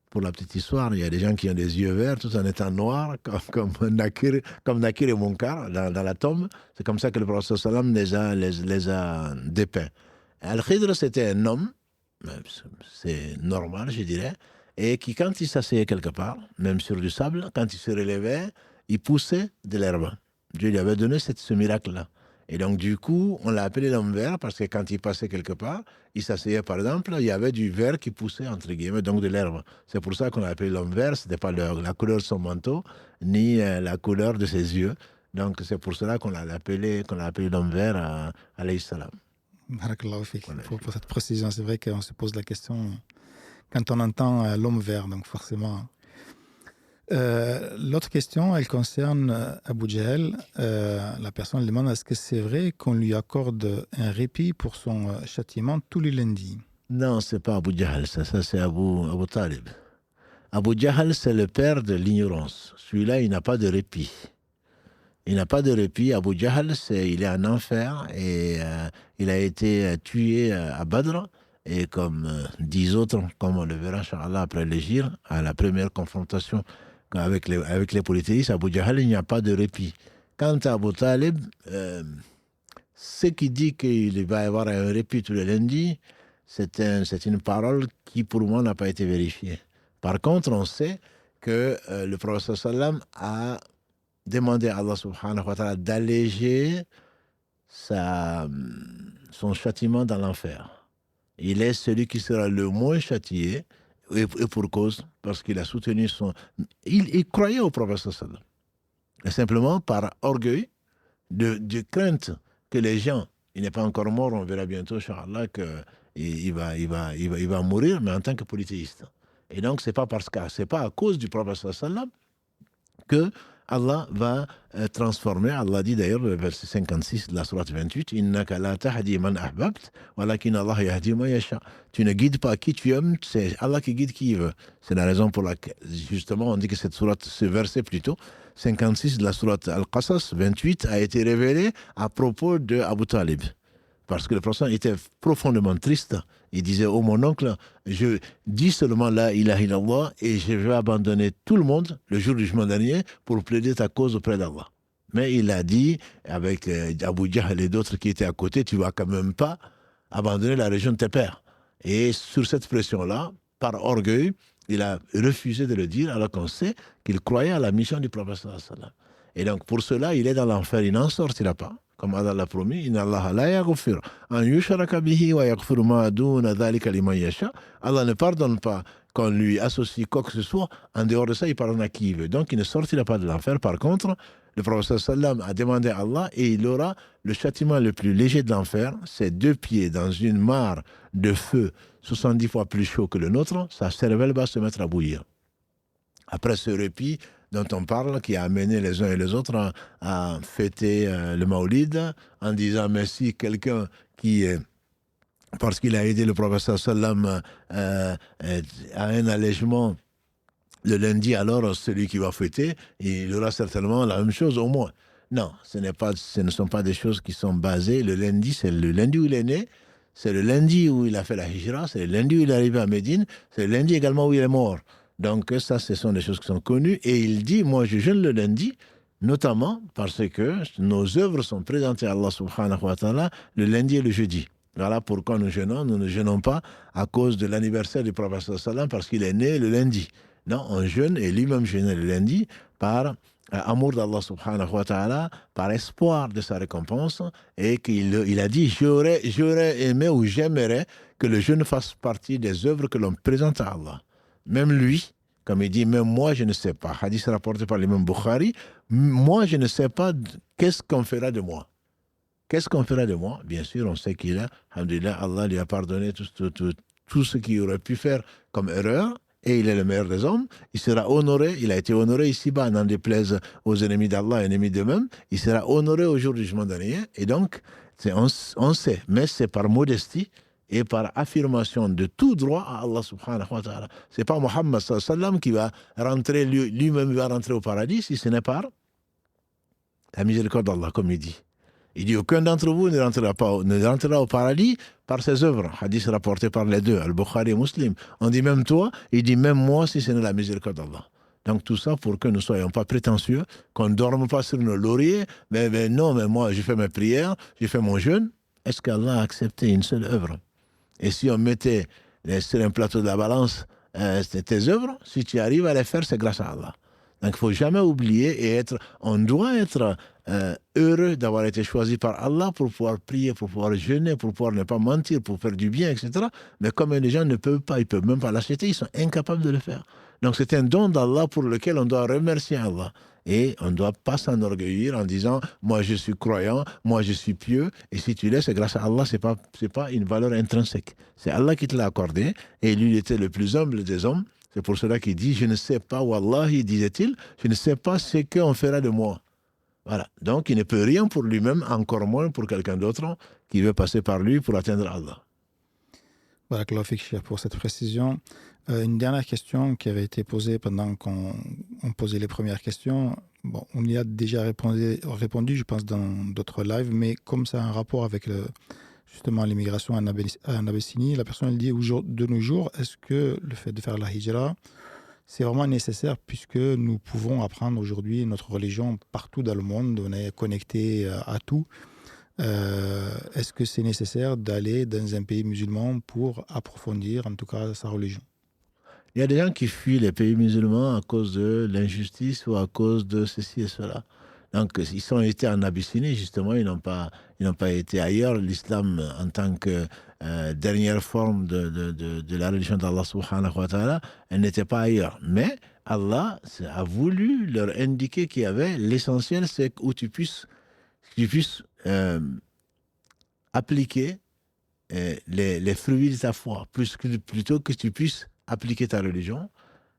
S1: pour la petite histoire, il y a des gens qui ont des yeux verts tout en étant noirs, comme Nakir et Munkar dans la tombe. C'est comme ça que le prophète sallam les a dépeints. Al-Khidr, c'était un homme, c'est normal, je dirais, et qui, quand il s'asseyait quelque part, même sur du sable, quand il se relevait, il poussait de l'herbe. Dieu lui avait donné ce miracle-là. Et donc, du coup, on l'a appelé l'homme vert parce que quand il passait quelque part, il s'asseyait, par exemple, il y avait du vert qui poussait, entre guillemets, donc de l'herbe. C'est pour ça qu'on l'a appelé l'homme vert. Ce n'était pas la couleur de son manteau, ni la couleur de ses yeux. Donc, c'est pour cela qu'on l'a appelé l'homme vert, alayhi salam.
S2: Barakallahu fik. Pour cette précision, c'est vrai qu'on se pose la question quand on entend l'homme vert, donc forcément. L'autre question, elle concerne Abu Jahl. La personne demande, est-ce que c'est vrai qu'on lui accorde un répit pour son châtiment tous les lundis?
S1: Non, c'est pas Abu Jahl, ça c'est Abu Talib. Abu Jahl, c'est le père de l'ignorance. Celui-là, il n'a pas de répit. Il n'a pas de répit. Abu Jahl, il est en enfer, et il a été tué à Badr. Et comme 10 autres, comme on le verra, Inch'Allah, après l'Hégire, à la première confrontation avec les polythéistes, Abu Jahl, il n'y a pas de répit. Quant à Abu Talib, ce qui dit qu'il va y avoir un répit tous les lundis, c'est une parole qui, pour moi, n'a pas été vérifiée. Par contre, on sait que le prophète sallam a demandé à Allah subhanahu wa ta'ala d'alléger son châtiment dans l'enfer. Il est celui qui sera le moins châtié, et pour cause, parce qu'il a soutenu il croyait au prophète sallam. Et simplement par orgueil, de crainte que les gens, il n'est pas encore mort, on verra bientôt, Inch'Allah, qu'il va mourir, mais en tant que polythéiste. Et donc, c'est pas à cause du prophète sallam que Allah va transformer. Allah dit d'ailleurs, le verset 56 de la sourate 28, Innaka la tahdi man ahbabt, walakin Allah yahdi man yasha. Tu ne guides pas qui tu aimes, c'est Allah qui guide qui il veut. C'est la raison pour laquelle, justement, on dit que ce verset plutôt, 56 de la sourate Al-Qasas, 28, a été révélé à propos de Abu Talib. Parce que le prophète était profondément triste. Il disait, oh mon oncle, je dis seulement la ilaha illallah et je vais abandonner tout le monde le jour du jugement dernier pour plaider ta cause auprès d'Allah. Mais il a dit, avec Abu Jahl et d'autres qui étaient à côté, tu ne vas quand même pas abandonner la région de tes pères. Et sur cette pression-là, par orgueil, il a refusé de le dire alors qu'on sait qu'il croyait à la mission du prophète sallallahu alayhi wa sallam. Et donc pour cela, il est dans l'enfer, il n'en sortira pas. Comme Allah l'a promis, Inna Allah la yaghfir an yushraka bihi wa yaghfiru ma duna dhalika liman yasha. Allah ne pardonne pas qu'on lui associe quoi que ce soit. En dehors de ça, il pardonne à qui il veut. Donc il ne sortira pas de l'enfer. Par contre, le prophète sallam a demandé à Allah et il aura le châtiment le plus léger de l'enfer, c'est 2 pieds dans une mare de feu 70 fois plus chaud que le nôtre, sa cervelle va se mettre à bouillir. Après ce répit dont on parle, qui a amené les uns et les autres à fêter le Maulid, en disant merci quelqu'un qui, parce qu'il a aidé le prophète sallam à un allègement le lundi, alors celui qui va fêter, il aura certainement la même chose au moins. Non, ce ne sont pas des choses qui sont basées. Le lundi, c'est le lundi où il est né, c'est le lundi où il a fait la hijra, c'est le lundi où il est arrivé à Médine, c'est le lundi également où il est mort. Donc ça, ce sont des choses qui sont connues. Et il dit, moi je jeûne le lundi, notamment parce que nos œuvres sont présentées à Allah subhanahu wa ta'ala le lundi et le jeudi. Voilà pourquoi nous jeûnons. Nous ne jeûnons pas à cause de l'anniversaire du prophète sallallahu alayhi wa sallam parce qu'il est né le lundi. Non, on jeûne et lui-même jeûne le lundi par amour d'Allah subhanahu wa ta'ala, par espoir de sa récompense, et qu'il a dit, j'aurais aimé ou j'aimerais que le jeûne fasse partie des œuvres que l'on présente à Allah. Même lui, comme il dit, même moi je ne sais pas, hadith rapporté par l'imam Bukhari, moi je ne sais pas qu'est-ce qu'on fera de moi. Qu'est-ce qu'on fera de moi? Bien sûr, on sait qu'il a, alhamdulillah, Allah lui a pardonné tout ce qu'il aurait pu faire comme erreur, et il est le meilleur des hommes, il sera honoré, il a été honoré ici-bas, n'en déplaise aux ennemis d'Allah, ennemis d'eux-mêmes, il sera honoré au jour du jugement dernier, et donc, on sait, mais c'est par modestie et par affirmation de tout droit à Allah subhanahu wa ta'ala. C'est pas Muhammad sallallahu alayhi wa sallam qui va rentrer, lui-même va rentrer au paradis, si ce n'est par la miséricorde d'Allah, comme il dit. Il dit, aucun d'entre vous ne rentrera au paradis par ses œuvres. Hadith rapporté par les deux, Al-Bukhari et Muslim. On dit même toi, il dit même moi si ce n'est la miséricorde d'Allah. Donc tout ça pour que nous ne soyons pas prétentieux, qu'on ne dorme pas sur nos lauriers. Mais non, mais moi j'ai fait mes prières, j'ai fait mon jeûne. Est-ce qu'Allah a accepté une seule œuvre? Et si on mettait sur un plateau de la balance tes œuvres, si tu arrives à les faire, c'est grâce à Allah. Donc il ne faut jamais oublier on doit être heureux d'avoir été choisi par Allah pour pouvoir prier, pour pouvoir jeûner, pour pouvoir ne pas mentir, pour faire du bien, etc. Mais comme les gens ne peuvent pas, ils ne peuvent même pas l'acheter, ils sont incapables de le faire. Donc c'est un don d'Allah pour lequel on doit remercier Allah. Et on ne doit pas s'enorgueillir en disant « moi je suis croyant, moi je suis pieux ». Et si tu l'es, c'est grâce à Allah, ce n'est pas une valeur intrinsèque. C'est Allah qui te l'a accordé et lui il était le plus humble des hommes. C'est pour cela qu'il dit, je ne sais pas, Wallahi, disait-il, je ne sais pas ce qu'on fera de moi. Voilà. Donc, il ne peut rien pour lui-même, encore moins pour quelqu'un d'autre qui veut passer par lui pour atteindre Allah.
S2: Barakallahu fik, Cheikh, pour cette précision. Une dernière question qui avait été posée pendant qu'on posait les premières questions. Bon, on y a déjà répondu, je pense, dans d'autres lives, mais comme ça a un rapport avec justement l'immigration en Abyssinie, la personne elle dit de nos jours, est-ce que le fait de faire la hijra, c'est vraiment nécessaire puisque nous pouvons apprendre aujourd'hui notre religion partout dans le monde, on est connecté à tout. Est-ce que c'est nécessaire d'aller dans un pays musulman pour approfondir en tout cas sa religion?
S1: Il y a des gens qui fuient les pays musulmans à cause de l'injustice ou à cause de ceci et cela. Donc, ils ont été en Abyssinie, justement, ils n'ont pas été ailleurs. L'islam, en tant que dernière forme de la religion d'Allah subhanahu wa ta'ala, elle n'était pas ailleurs. Mais Allah a voulu leur indiquer qu'il y avait l'essentiel, c'est où tu puisses appliquer les fruits de ta foi, plutôt que tu puisses appliquer ta religion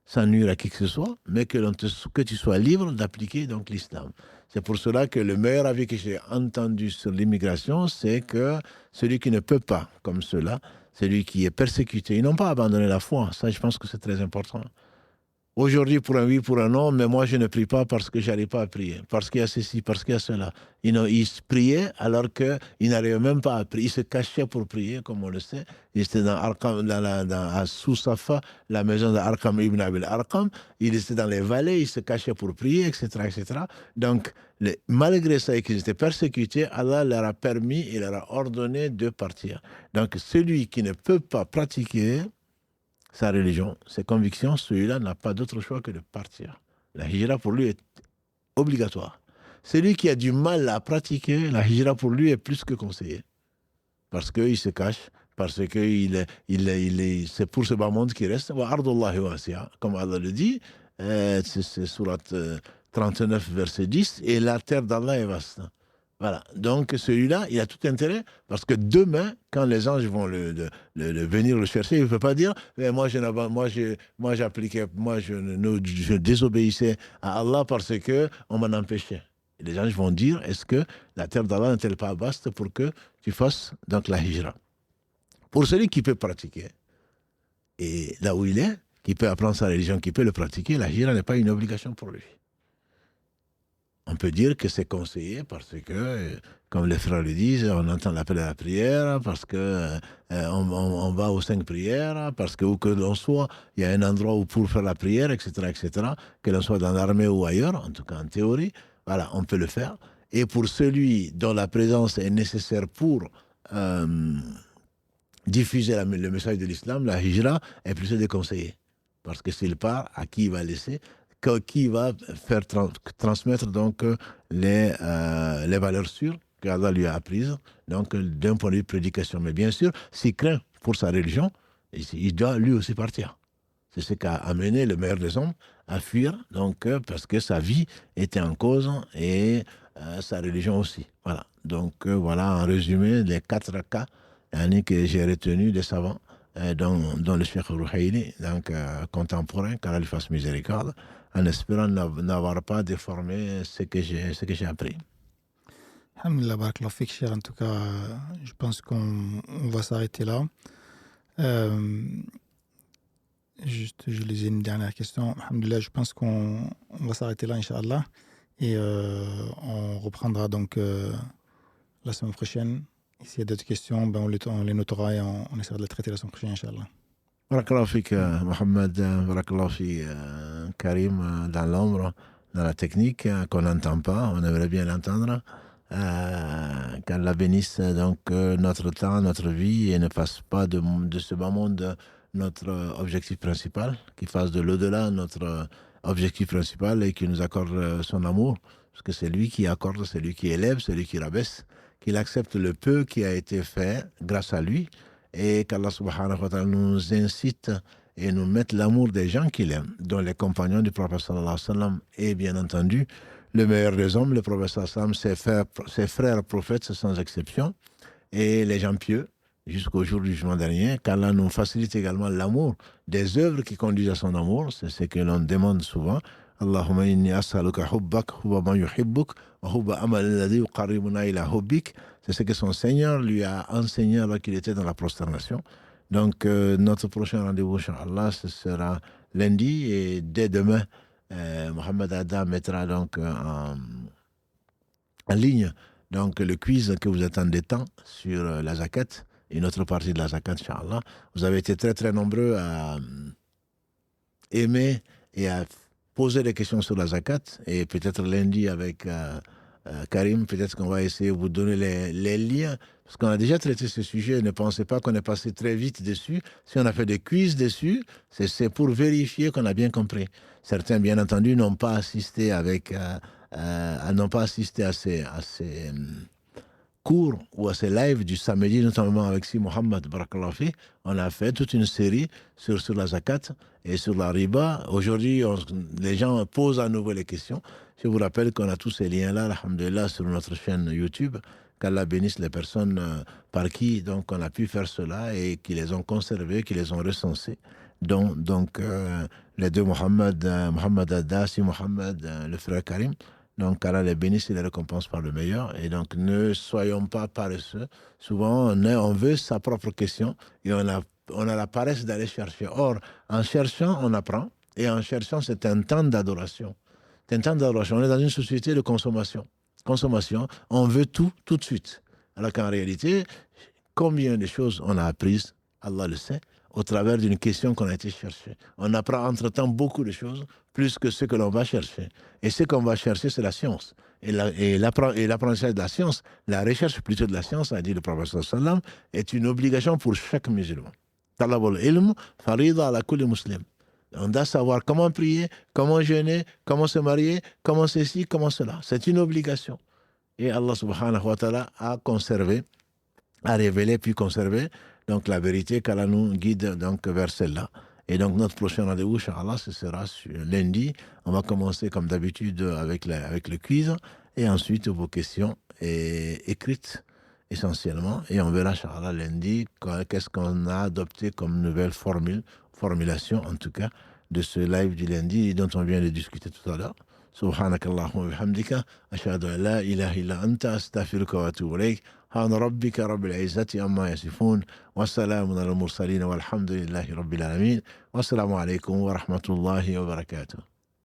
S1: sans nuire à qui que ce soit, mais que tu sois libre d'appliquer donc l'islam. C'est pour cela que le meilleur avis que j'ai entendu sur l'immigration, c'est que celui qui ne peut pas, comme cela, celui qui est persécuté, ils n'ont pas abandonné la foi. Ça, je pense que c'est très important. Aujourd'hui, pour un oui, pour un non, mais moi, je ne prie pas parce que je n'arrive pas à prier. Parce qu'il y a ceci, parce qu'il y a cela. Il priait alors qu'il n'arrivait même pas à prier. Il se cachait pour prier, comme on le sait. Il était dans Arqam, à Sous-Safa, la maison d'Arqam ibn Abil Arqam. Il était dans les vallées, il se cachait pour prier, etc. etc. Donc, malgré ça et qu'ils étaient persécutés, Allah leur a permis, il leur a ordonné de partir. Donc, celui qui ne peut pas pratiquer sa religion, ses convictions, celui-là n'a pas d'autre choix que de partir. La hijra pour lui est obligatoire. Celui qui a du mal à pratiquer, la hijra pour lui est plus que conseillée. Parce qu'il se cache, parce que c'est pour ce bas monde qu'il reste. Comme Allah le dit, c'est surat 39, verset 10, et la terre d'Allah est vaste. Voilà. Donc celui-là, il a tout intérêt, parce que demain, quand les anges vont venir le chercher, il ne peut pas dire moi je désobéissais à Allah parce qu'on m'en empêchait. Et les anges vont dire est-ce que la terre d'Allah n'est-elle pas vaste pour que tu fasses donc la hijra. Pour celui qui peut pratiquer, et là où il est, qui peut apprendre sa religion, qui peut le pratiquer, la hijra n'est pas une obligation pour lui. On peut dire que c'est conseillé parce que, comme les frères le disent, on entend l'appel à la prière, parce que on va aux 5 prières, parce que où que l'on soit, il y a un endroit où pour faire la prière, etc., etc., que l'on soit dans l'armée ou ailleurs, en tout cas en théorie, voilà, on peut le faire. Et pour celui dont la présence est nécessaire pour diffuser le message de l'islam, la hijra est plutôt déconseillée. Parce que s'il part, à qui il va laisser ? Qui va faire transmettre donc les valeurs sûres qu'Allah lui a apprises, donc d'un point de vue prédication. Mais bien sûr, s'il craint pour sa religion, il doit lui aussi partir. C'est ce qui a amené le meilleur des hommes à fuir, donc parce que sa vie était en cause et sa religion aussi. Voilà. Donc voilà en résumé les 4 cas que j'ai retenus des savants, dont le Cheikh Rouhaïli, donc contemporain, qu'Allah lui fasse miséricorde, en espérant n'avoir pas déformé ce que j'ai appris.
S2: Alhamdulillah, barakallahu fik, cher. En tout cas, je pense qu'on va s'arrêter là. Juste, je lisais une dernière question. Alhamdulillah, je pense qu'on va s'arrêter là, Inch'Allah. Et on reprendra donc la semaine prochaine. S'il y a d'autres questions, ben on les notera et on essaiera de les traiter la semaine prochaine, Inch'Allah.
S1: Barakallahu fik, Mohamed, barakallahu fik, Karim, dans l'ombre, dans la technique, qu'on n'entend pas, on aimerait bien l'entendre. Qu'Allah bénisse donc notre temps, notre vie, et ne fasse pas de ce bas monde notre objectif principal, qu'il fasse de l'au-delà notre objectif principal et qu'il nous accorde son amour, parce que c'est lui qui accorde, c'est lui qui élève, c'est lui qui rabaisse, qu'il accepte le peu qui a été fait grâce à lui, et qu'Allah subhanahu wa ta'ala nous incite et nous mette l'amour des gens qu'il aime, dont les compagnons du prophète sallallahu alayhi wa sallam, et bien entendu le meilleur des hommes, le prophète sallallahu alayhi wa sallam, ses frères prophètes sans exception, et les gens pieux jusqu'au jour du jugement dernier, qu'Allah nous facilite également l'amour des œuvres qui conduisent à son amour, c'est ce que l'on demande souvent. Allahumma inni as'aluka hubbak, hubba man yuhibbuk, wa hubba amal alladhi yuqarribuna ila hubbik. C'est ce que son Seigneur lui a enseigné alors qu'il était dans la prosternation. Donc, notre prochain rendez-vous, Inch'Allah, ce sera lundi, et dès demain, Mohamed Adda mettra donc en ligne donc, le quiz que vous attendez tant sur la zakat, une autre partie de la zakat, Inch'Allah. Vous avez été très très nombreux à aimer et à poser des questions sur la zakat, et peut-être lundi avec Karim, peut-être qu'on va essayer de vous donner les liens, parce qu'on a déjà traité ce sujet. Ne pensez pas qu'on est passé très vite dessus. Si on a fait des quiz dessus, c'est pour vérifier qu'on a bien compris. Certains, bien entendu, n'ont pas assisté à ces cours ou à ces lives du samedi, notamment avec Si Mohamed barakallahu fi. On a fait toute une série sur la zakat et sur la riba. Aujourd'hui, les gens posent à nouveau les questions. Je vous rappelle qu'on a tous ces liens-là, alhamdulillah, sur notre chaîne YouTube. Qu'Allah bénisse les personnes par qui donc on a pu faire cela et qui les ont conservés, qui les ont recensés. Donc les deux Mohamed Adda, Si Mohamed, le frère Karim. Donc, Allah les bénisse et les récompense par le meilleur. Et donc, ne soyons pas paresseux. Souvent, on veut sa propre question et on a la paresse d'aller chercher. Or, en cherchant, on apprend. Et en cherchant, c'est un temps d'adoration. C'est un temps d'adoration. On est dans une société de consommation. Consommation, on veut tout de suite. Alors qu'en réalité, combien de choses on a apprises, Allah le sait, au travers d'une question qu'on a été chercher. On apprend entre-temps beaucoup de choses, plus que ce que l'on va chercher. Et ce qu'on va chercher, c'est la science. Et l'apprentissage de la science, la recherche plutôt de la science, a dit le prophète sallam, est une obligation pour chaque musulman. Talabul ilm, farida ala kulli muslim. On doit savoir comment prier, comment jeûner, comment se marier, comment ceci, comment cela. C'est une obligation. Et Allah subhanahu wa ta'ala a conservé, a révélé puis conservé donc la vérité qu'Allah nous guide donc vers celle-là. Et donc notre prochain rendez-vous, Inch'Allah, ce sera lundi. On va commencer comme d'habitude avec le quiz et ensuite vos questions écrites essentiellement. Et on verra, Inch'Allah, lundi, qu'est-ce qu'on a adopté comme nouvelle formulation en tout cas, de ce live du lundi dont on vient de discuter tout à l'heure. سبحانك اللهم وبحمدك أشهد أن لا إله إلا أنت أستغفرك وأتوب إليك سبحان ربك رب العزة عما يصفون والسلام على المرسلين والحمد لله رب العالمين والسلام عليكم ورحمة الله وبركاته.